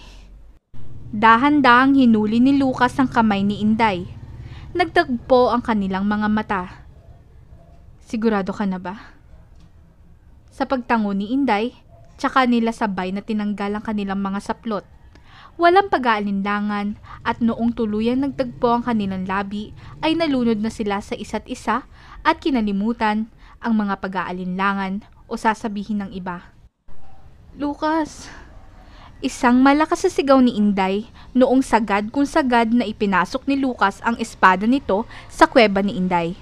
Dahan-dahang hinuli ni Lucas ang kamay ni Inday. Nagtagpo ang kanilang mga mata. Sigurado ka na ba? Sa pagtango ni Inday, tsaka nila sabay na tinanggal ang kanilang mga saplot. Walang pag-aalinlangan at noong tuluyang nagtagpo ang kanilang labi ay nalunod na sila sa isa't isa at kinalimutan ang mga pag-aalinlangan o sasabihin ng iba. Lucas! Isang malakas na sigaw ni Inday noong sagad kung sagad na ipinasok ni Lucas ang espada nito sa kuweba ni Inday.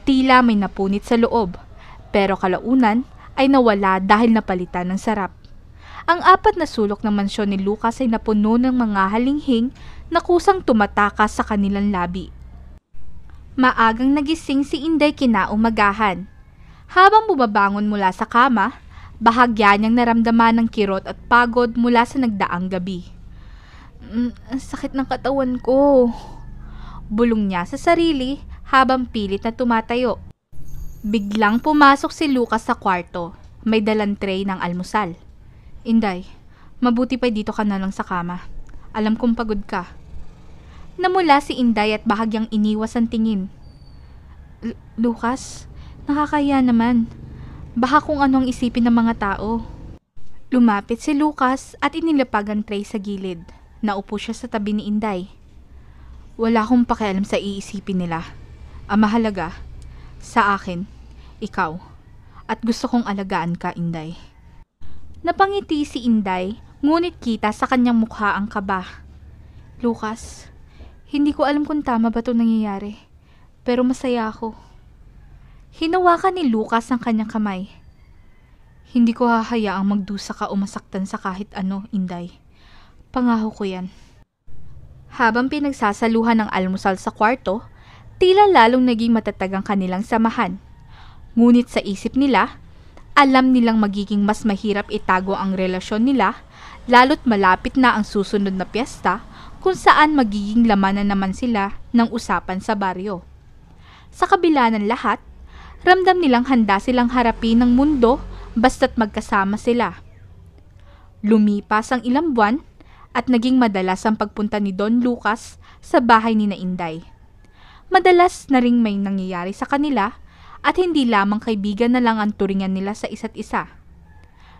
Tila may napunit sa loob, pero kalaunan ay nawala dahil napalitan ng sarap. Ang 4 na sulok ng mansyon ni Lucas ay napuno ng mga halinghing na kusang tumatakas sa kanilang labi. Maagang nagising si Inday kinaumagahan. Habang bumabangon mula sa kama, bahagya niyang naramdaman ng kirot at pagod mula sa nagdaang gabi. Sakit ng katawan ko. Bulong niya sa sarili habang pilit na tumatayo. Biglang pumasok si Lucas sa kwarto. May dalang tray ng almusal. Inday, mabuti pa dito ka na lang sa kama. Alam kong pagod ka. Namula si Inday at bahagyang iniwas ang tingin. Lucas, nakakaya naman. Baka kung anong isipin ng mga tao. Lumapit si Lucas at inilapag ang tray sa gilid. Naupo siya sa tabi ni Inday. Wala akong pakialam sa iisipin nila. Ang mahalaga, sa akin, ikaw. At gusto kong alagaan ka, Inday. Napangiti si Inday, ngunit kita sa kanyang mukha ang kaba. Lucas, hindi ko alam kung tama ba ito nangyayari, pero masaya ako. Hinawakan ni Lucas ang kanyang kamay. Hindi ko hahayaang magdusa ka o masaktan sa kahit ano, Inday. Pangako ko yan. Habang pinagsasaluhan ng almusal sa kwarto, tila lalong naging matatag ang kanilang samahan. Ngunit sa isip nila, alam nilang magiging mas mahirap itago ang relasyon nila, lalo't malapit na ang susunod na piyesta kung saan magiging laman na naman sila ng usapan sa baryo. Sa kabila ng lahat, ramdam nilang handa silang harapin ng mundo basta't magkasama sila. Lumipas ang ilang buwan at naging madalas ang pagpunta ni Don Lucas sa bahay ni na Inday. Madalas na ring may nangyayari sa kanila at hindi lamang kaibigan na lang ang turingan nila sa isa't isa.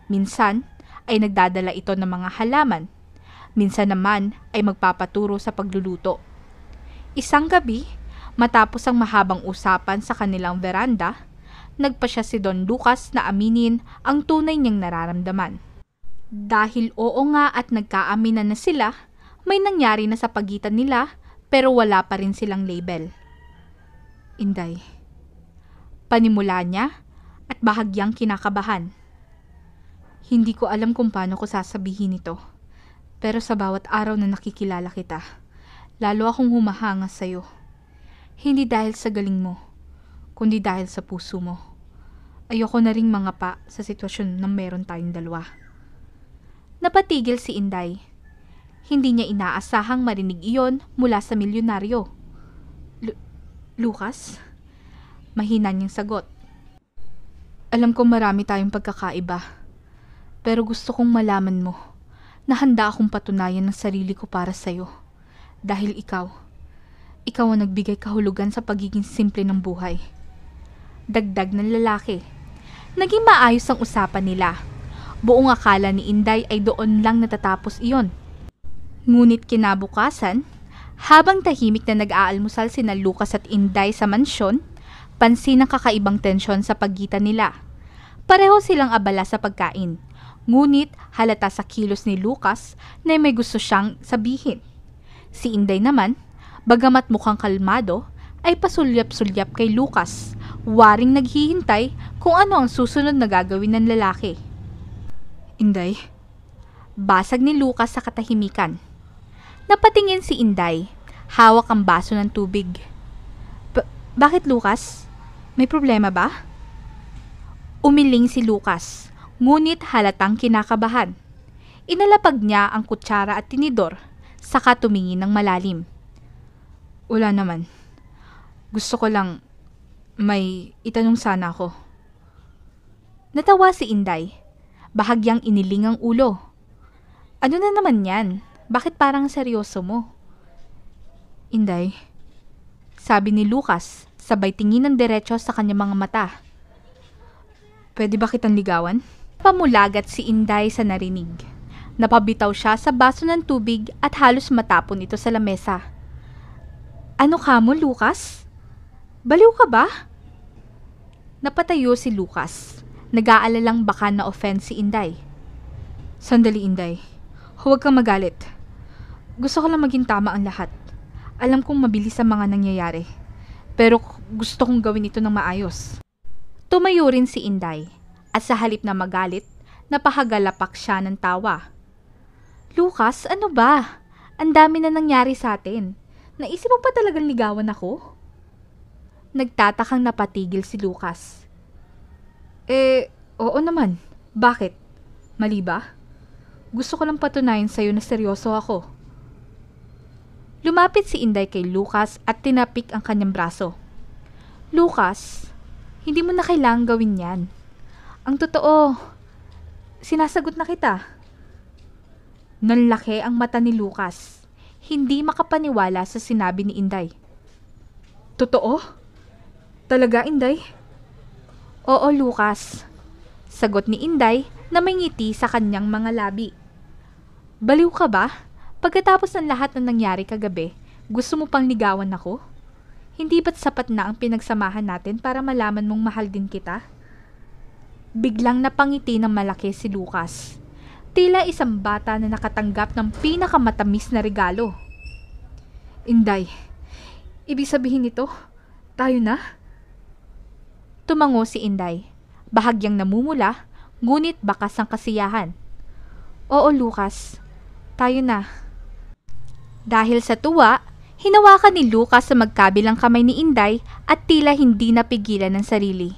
Minsan ay nagdadala ito ng mga halaman. Minsan naman ay magpapaturo sa pagluluto. Isang gabi, matapos ang mahabang usapan sa kanilang veranda, nagpasya si Don Lucas na aminin ang tunay niyang nararamdaman. Dahil oo nga at nagkaaminan na sila, may nangyari na sa pagitan nila pero wala pa rin silang label. Inday. Panimula niya at bahagyang kinakabahan. Hindi ko alam kung paano ko sasabihin ito, pero sa bawat araw na nakikilala kita, lalo akong humahanga sa'yo. Hindi dahil sa galing mo, kundi dahil sa puso mo. Ayoko na ring mangapa sa sitwasyon na meron tayong dalawa. Napatigil si Inday. Hindi niya inaasahang marinig iyon mula sa milyonaryo. Lucas? Mahina niyang sagot. Alam ko marami tayong pagkakaiba, pero gusto kong malaman mo na handa akong patunayan ng sarili ko para sa'yo. Dahil ikaw ang nagbigay kahulugan sa pagiging simple ng buhay. Dagdag ng lalaki. Naging maayos ang usapan nila. Buong akala ni Inday ay doon lang natatapos iyon. Ngunit kinabukasan, habang tahimik na nag-aalmusal sina Lucas at Inday sa mansyon, pansin ang kakaibang tensyon sa pagitan nila. Pareho silang abala sa pagkain, ngunit halata sa kilos ni Lucas na may gusto siyang sabihin. Si Inday naman, bagamat mukhang kalmado, ay pasulyap-sulyap kay Lucas, waring naghihintay kung ano ang susunod na gagawin ng lalaki. Inday, Basag ni Lucas sa katahimikan. Napatingin si Inday. Hawak ang baso ng tubig. Bakit, Lucas? May problema ba? Umiling si Lucas, ngunit halatang kinakabahan. Inalapag niya ang kutsara at tinidor, saka tumingin ng malalim. Wala naman. Gusto ko lang may itanong sana ako. Natawa si Inday. Bahagyang iniling ang ulo. Ano na naman yan? Bakit parang seryoso mo? Inday, sabi ni Lucas, sabay tingin ng diretso sa kanyang mga mata. Pwede ba kitang ligawan? Pamulagat si Inday sa narinig. Napabitaw siya sa baso ng tubig at halos matapon ito sa lamesa. Ano ka mo, Lucas? Baliw ka ba? Napatayo si Lucas. Nag-aalalang baka na-offend si Inday. Sandali, Inday. Huwag kang magalit. Gusto ko lang maging tama ang lahat. Alam kong mabilis ang mga nangyayari. Pero gusto kong gawin ito ng maayos. Tumayo rin si Inday. At sa halip na magalit, napahagalapak siya ng tawa. Lucas, ano ba? Ang dami na nangyari sa atin. Naisip mo pa talagang ligawan ako? Nagtatakang napatigil si Lucas. Oo naman. Bakit? Mali ba? Gusto ko lang patunayan sa'yo na seryoso ako. Lumapit si Inday kay Lucas at tinapik ang kanyang braso. Lucas, hindi mo na kailangang gawin yan. Ang totoo, sinasagot na kita. Nanlaki ang mata ni Lucas. Hindi makapaniwala sa sinabi ni Inday. Totoo? Talaga, Inday? Oo, Lucas. Sagot ni Inday na may ngiti sa kanyang mga labi. Baliw ka ba? Pagkatapos ng lahat na nangyari kagabi, gusto mo pang ligawan ako? Hindi ba't sapat na ang pinagsamahan natin para malaman mong mahal din kita? Biglang napangiti ng malaki si Lucas. Tila isang bata na nakatanggap ng pinakamatamis na regalo. Inday, ibig sabihin nito, tayo na? Tumango si Inday. Bahagyang namumula, ngunit bakas ang kasiyahan. Oo, Lucas, tayo na. Dahil sa tuwa, hinawakan ni Lucas sa magkabilang kamay ni Inday at tila hindi napigilan ng sarili.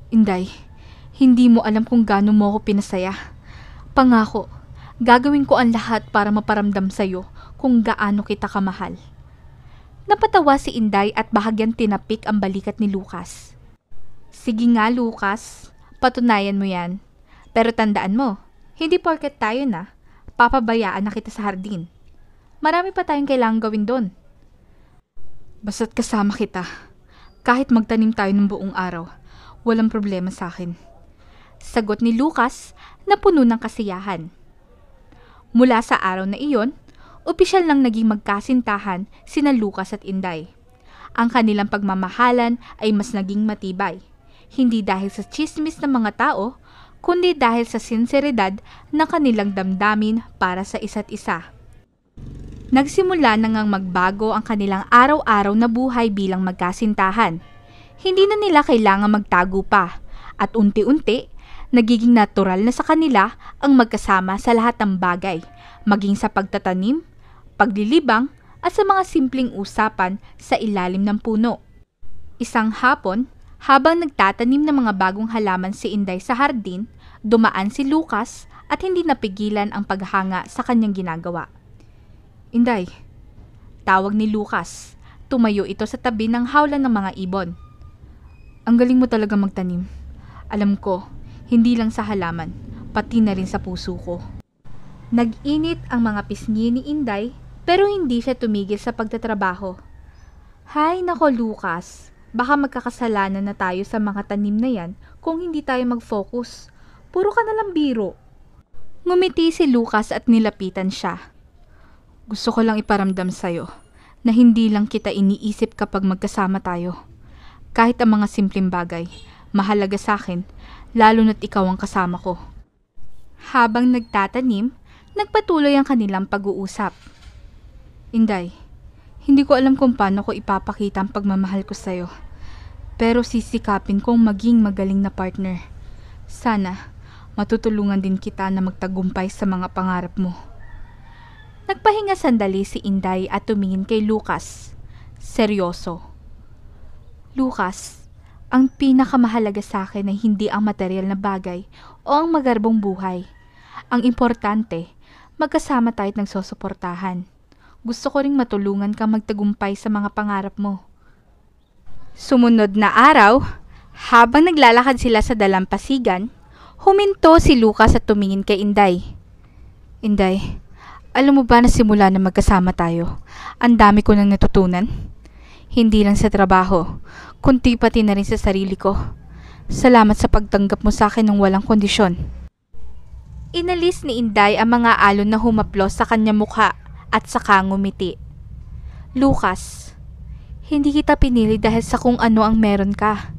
Inday, hindi mo alam kung gaano mo ako pinasaya. Pangako, gagawin ko ang lahat para maparamdam sa'yo kung gaano kita kamahal. Napatawa si Inday at bahagyang tinapik ang balikat ni Lucas. Sige nga, Lucas, patunayan mo yan. Pero tandaan mo, hindi porket tayo na, papabayaan na kita sa hardin. Marami pa tayong kailangang gawin doon. Basta't kasama kita. Kahit magtanim tayo ng buong araw, walang problema sa akin. Sagot ni Lucas na puno ng kasiyahan. Mula sa araw na iyon, opisyal nang naging magkasintahan sina Lucas at Inday. Ang kanilang pagmamahalan ay mas naging matibay. Hindi dahil sa chismis ng mga tao, kundi dahil sa sinseridad ng kanilang damdamin para sa isa't isa. Nagsimula na ngang magbago ang kanilang araw-araw na buhay bilang magkasintahan. Hindi na nila kailangan magtago pa at unti-unti, nagiging natural na sa kanila ang magkasama sa lahat ng bagay, maging sa pagtatanim, paglilibang at sa mga simpleng usapan sa ilalim ng puno. Isang hapon, habang nagtatanim ng mga bagong halaman si Inday sa hardin, dumaan si Lucas at hindi napigilan ang paghanga sa kanyang ginagawa. Inday, tawag ni Lucas. Tumayo ito sa tabi ng hawlan ng mga ibon. Ang galing mo talaga magtanim. Alam ko, hindi lang sa halaman, pati na rin sa puso ko. Nag-init ang mga pisngi ni Inday, pero hindi siya tumigil sa pagtatrabaho. Hay nako Lucas, baka magkakasalanan na tayo sa mga tanim na yan kung hindi tayo mag-focus. Puro ka nalang biro. Ngumiti si Lucas at nilapitan siya. Gusto ko lang iparamdam sa'yo na hindi lang kita iniisip kapag magkasama tayo. Kahit ang mga simpleng bagay, mahalaga sa akin, lalo na't ikaw ang kasama ko. Habang nagtatanim, nagpatuloy ang kanilang pag-uusap. Inday, hindi ko alam kung paano ko ipapakita ang pagmamahal ko sa'yo. Pero sisikapin kong maging magaling na partner. Sana, Matutulungan din kita na magtagumpay sa mga pangarap mo. Nagpahinga sandali si Inday at tumingin kay Lucas. Seryoso. Lucas, ang pinakamahalaga sa akin ay hindi ang material na bagay o ang magarbong buhay. Ang importante, magkasama tayo at nagsusuportahan. Gusto ko ring matulungan kang magtagumpay sa mga pangarap mo. Sumunod na araw, habang naglalakad sila sa dalampasigan, huminto si Lucas at tumingin kay Inday. Inday, alam mo ba na simula na magkasama tayo, ang dami ko nang natutunan? Hindi lang sa trabaho, kundi pati na rin sa sarili ko. Salamat sa pagtanggap mo sa akin ng walang kondisyon. Inalis ni Inday ang mga alon na humaplos sa kanyang mukha at saka ngumiti. Lucas, hindi kita pinili dahil sa kung ano ang meron ka.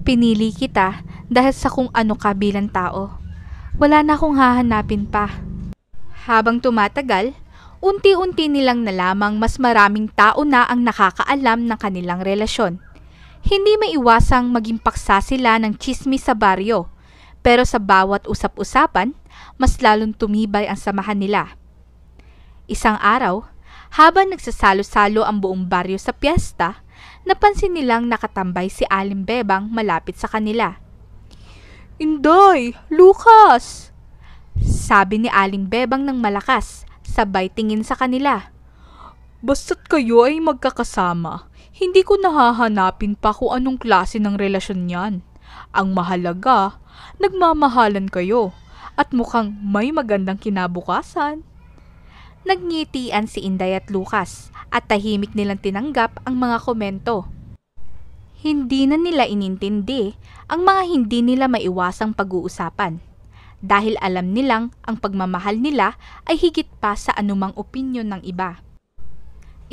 Pinili kita dahil sa kung ano ka bilang tao. Wala na akong hahanapin pa. Habang tumatagal, unti-unti nilang nalamang mas maraming tao na ang nakakaalam ng kanilang relasyon. Hindi maiwasang maging paksa sila ng tsismis sa baryo, pero sa bawat usap-usapan, mas lalong tumibay ang samahan nila. Isang araw, habang nagsasalo-salo ang buong baryo sa piyesta, napansin nilang nakatambay si Aling Bebang malapit sa kanila. Inday! Lucas! Sabi ni Aling Bebang ng malakas, sabay tingin sa kanila. Basta't kayo ay magkakasama, hindi ko nahahanapin pa kung anong klase ng relasyon yan. Ang mahalaga, nagmamahalan kayo at mukhang may magandang kinabukasan. Nagngitian si Inday at Lucas at tahimik nilang tinanggap ang mga komento. Hindi na nila inintindi ang mga hindi nila maiwasang pag-uusapan. Dahil alam nilang ang pagmamahal nila ay higit pa sa anumang opinyon ng iba.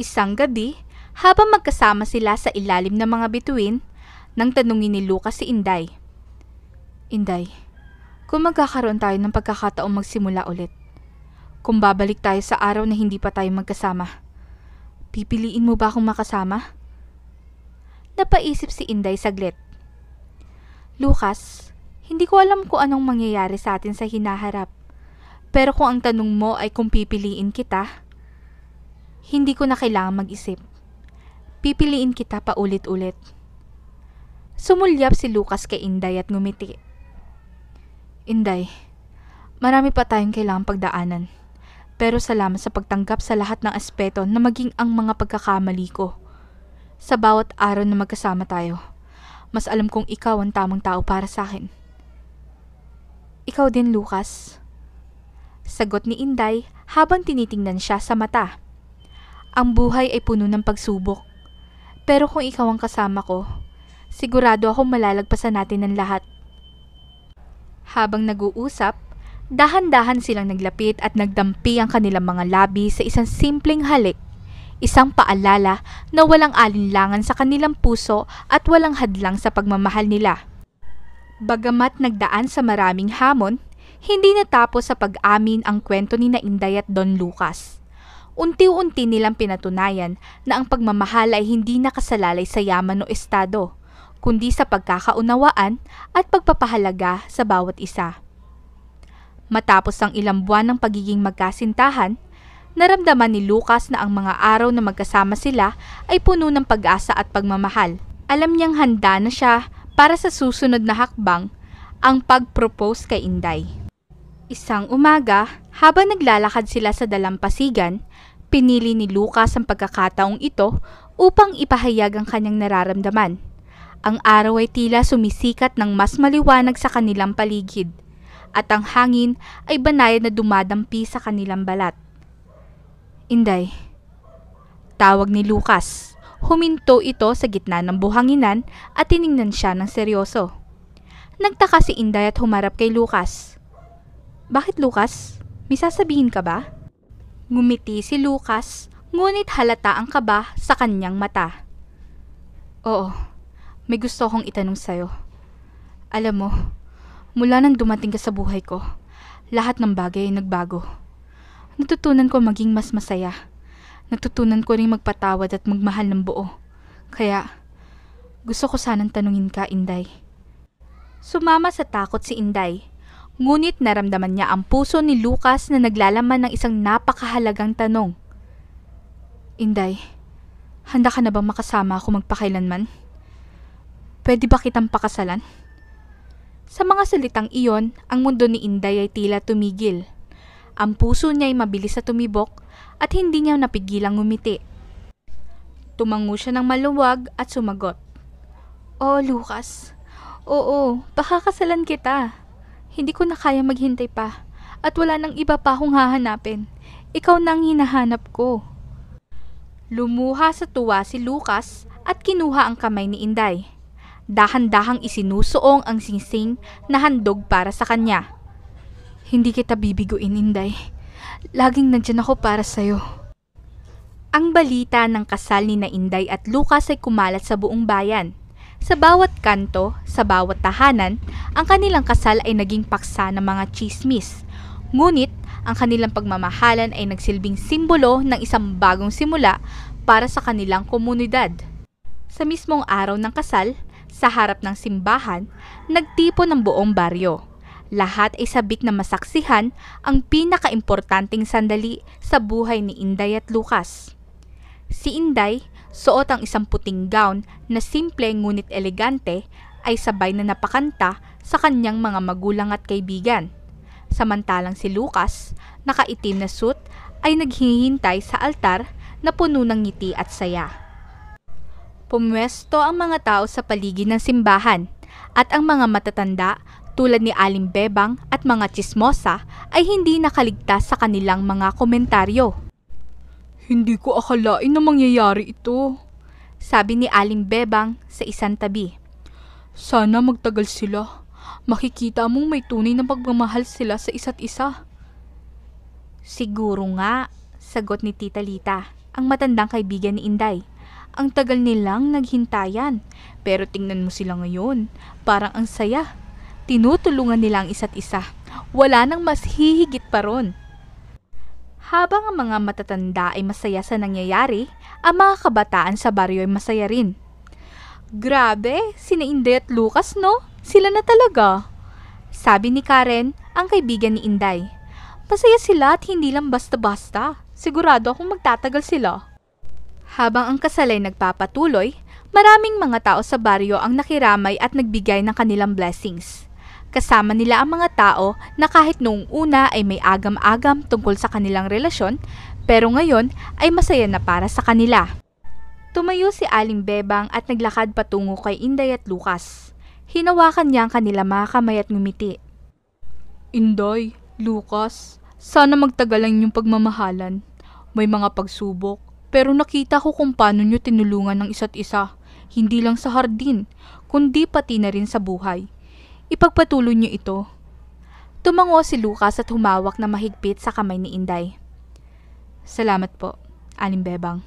Isang gabi, habang magkasama sila sa ilalim ng mga bituin, nang tanungin ni Lucas si Inday. Inday, kung magkakaroon tayo ng pagkakataong magsimula ulit, kung babalik tayo sa araw na hindi pa tayo magkasama, pipiliin mo ba akong makasama? Napaisip si Inday saglit. Lucas, hindi ko alam kung anong mangyayari sa atin sa hinaharap. Pero kung ang tanong mo ay kung pipiliin kita, hindi ko na kailangan mag-isip. Pipiliin kita pa ulit-ulit. Sumulyap si Lucas kay Inday at ngumiti. Inday, marami pa tayong kailangang pagdaanan. Pero salamat sa pagtanggap sa lahat ng aspeto na maging ang mga pagkakamali ko. Sa bawat araw na magkasama tayo, mas alam kong ikaw ang tamang tao para sa akin. Ikaw din, Lucas. Sagot ni Inday habang tinitingnan siya sa mata. Ang buhay ay puno ng pagsubok. Pero kung ikaw ang kasama ko, sigurado akong malalagpasan natin ang lahat. Habang nag-uusap, dahan-dahan silang naglapit at nagdampi ang kanilang mga labi sa isang simpleng halik. Isang paalala na walang alinlangan sa kanilang puso at walang hadlang sa pagmamahal nila. Bagamat nagdaan sa maraming hamon, hindi natapos sa pag-amin ang kwento ni Inday at Don Lucas. Unti-unti nilang pinatunayan na ang pagmamahal ay hindi nakasalalay sa yaman o estado, kundi sa pagkakaunawaan at pagpapahalaga sa bawat isa. Matapos ang ilang buwan ng pagiging magkasintahan, naramdaman ni Lucas na ang mga araw na magkasama sila ay puno ng pag-asa at pagmamahal. Alam niyang handa na siya para sa susunod na hakbang, ang pag-propose kay Inday. Isang umaga, habang naglalakad sila sa dalampasigan, pinili ni Lucas ang pagkakataong ito upang ipahayag ang kanyang nararamdaman. Ang araw ay tila sumisikat ng mas maliwanag sa kanilang paligid, at ang hangin ay banayad na dumadampi sa kanilang balat. Inday, tawag ni Lucas. Huminto ito sa gitna ng buhanginan at tiningnan siya ng seryoso. Nagtaka si Inday at humarap kay Lucas. Bakit, Lucas? May sasabihin ka ba? Ngumiti si Lucas, ngunit halata ang kaba sa kanyang mata. Oo, may gusto akong itanong sa'yo. Alam mo, mula nang dumating ka sa buhay ko, lahat ng bagay ay nagbago. Natutunan ko maging mas masaya. Natutunan ko rin magpatawad at magmahal ng buo. Kaya, gusto ko sanang tanungin ka, Inday. Sumama sa takot si Inday, Ngunit naramdaman niya ang puso ni Lucas na naglalaman ng isang napakahalagang tanong. Inday, handa ka na bang makasama ako magpakailanman? Pwede ba kitang pakasalan? Sa mga salitang iyon, ang mundo ni Inday ay tila tumigil. Ang puso niya ay mabilis na tumibok at hindi niya napigilang ngumiti. Tumango siya ng maluwag at sumagot. Oo, Lucas. Oo, pakakasalan kita. Hindi ko na kaya maghintay pa at wala nang iba pa akong hahanapin. Ikaw na ang hinahanap ko. Lumuha sa tuwa si Lucas at kinuha ang kamay ni Inday. Dahan-dahang isinusuong ang singsing na handog para sa kanya. Hindi kita bibiguin, Inday. Laging nandyan ako para sa'yo. Ang balita ng kasal ni na Inday at Lucas ay kumalat sa buong bayan. Sa bawat kanto, sa bawat tahanan, ang kanilang kasal ay naging paksa ng mga tsismis. Ngunit, ang kanilang pagmamahalan ay nagsilbing simbolo ng isang bagong simula para sa kanilang komunidad. Sa mismong araw ng kasal, sa harap ng simbahan, nagtipon ng buong baryo. Lahat ay sabik na masaksihan ang pinakaimportanteng sandali sa buhay ni Inday at Lucas. Si Inday, suot ang isang puting gown na simple ngunit elegante, ay sabay na napakanta sa kanyang mga magulang at kaibigan. Samantalang si Lucas, nakaitim na suit, ay naghihintay sa altar na puno ng ngiti at saya. Pumwesto ang mga tao sa paligid ng simbahan at ang mga matatanda tulad ni Aling Bebang at mga tsismosa ay hindi nakaligtas sa kanilang mga komentaryo. Hindi ko akalain na mangyayari ito, sabi ni Aling Bebang sa isang tabi. Sana magtagal sila. Makikita mong may tunay na pagmamahal sila sa isa't isa. Siguro nga, sagot ni Tita Lita, ang matandang kaibigan ni Inday. Ang tagal nilang naghintayan, pero tingnan mo sila ngayon, parang ang saya. Tinutulungan nila ang isa't isa. Wala nang mas hihigit pa ron. Habang ang mga matatanda ay masaya sa nangyayari, ang mga kabataan sa baryo ay masaya rin. Grabe, sina Inday at Lucas, no? Sila na talaga. Sabi ni Karen, ang kaibigan ni Inday. Masaya sila at hindi lang basta-basta. Sigurado akong magtatagal sila. Habang ang kasal ay nagpapatuloy, maraming mga tao sa baryo ang nakiramay at nagbigay ng kanilang blessings. Kasama nila ang mga tao na kahit noong una ay may agam-agam tungkol sa kanilang relasyon, pero ngayon ay masaya na para sa kanila. Tumayo si Aling Bebang at naglakad patungo kay Inday at Lucas. Hinawakan niya ang kanilang mga kamay at ngumiti. Inday, Lucas, sana magtagal ang inyong pagmamahalan. May mga pagsubok, pero nakita ko kung paano nyo tinulungan ng isa't isa, hindi lang sa hardin, kundi pati na rin sa buhay. Ipagpatuloy nyo ito. Tumango si Lucas at humawak na mahigpit sa kamay ni Inday. Salamat po, Aling Bebang.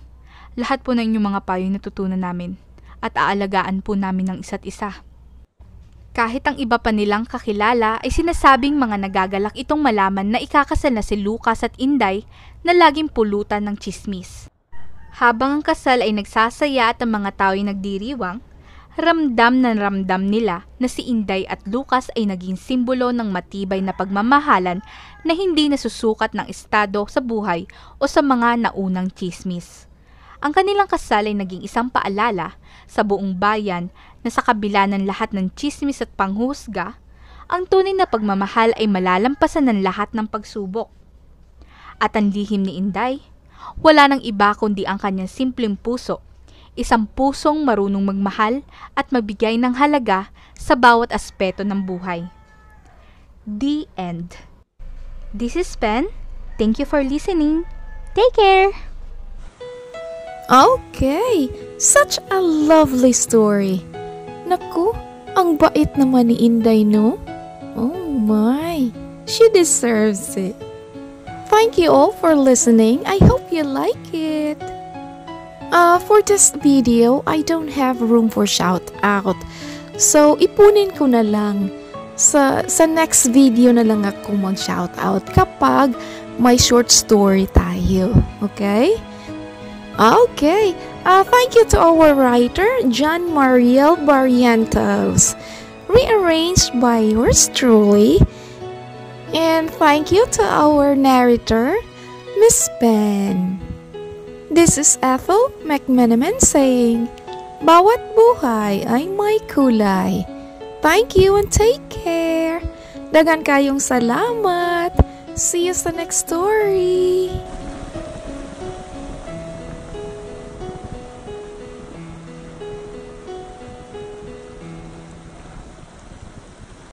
Lahat po ng inyong mga payo natutunan namin at aalagaan po namin ng isa't isa. Kahit ang iba pa nilang kakilala ay sinasabing mga nagagalak itong malaman na ikakasal na si Lucas at Inday na laging pulutan ng tsismis. Habang ang kasal ay nagsasaya at ang mga tao ay nagdiriwang, ramdam nila na si Inday at Lucas ay naging simbolo ng matibay na pagmamahalan na hindi nasusukat ng estado sa buhay o sa mga naunang tsismis. Ang kanilang kasal ay naging isang paalala sa buong bayan na sa kabila ng lahat ng tsismis at panghusga, ang tunay na pagmamahal ay malalampasan ng lahat ng pagsubok. At ang lihim ni Inday, wala nang iba kundi ang kanyang simpleng puso, isang pusong marunong magmahal at magbigay ng halaga sa bawat aspeto ng buhay. The end. This is Pen. Thank you for listening. Take care! Okay, such a lovely story. Naku, ang bait naman ni Inday, no? Oh my, she deserves it. Thank you all for listening. I hope you like it. For this video, I don't have room for shout out. So, ipunin ko na lang. Sa next video na lang ako mag-shout out kapag may short story tayo. Okay? Okay. Thank you to our writer, John Mariel Barrientos. Rearranged by yours truly, And thank you to our narrator, Miss Ben. This is Ethel McMenamin saying, bawat buhay ay may kulay. Thank you and take care. Dagan kayong salamat. See you sa next story.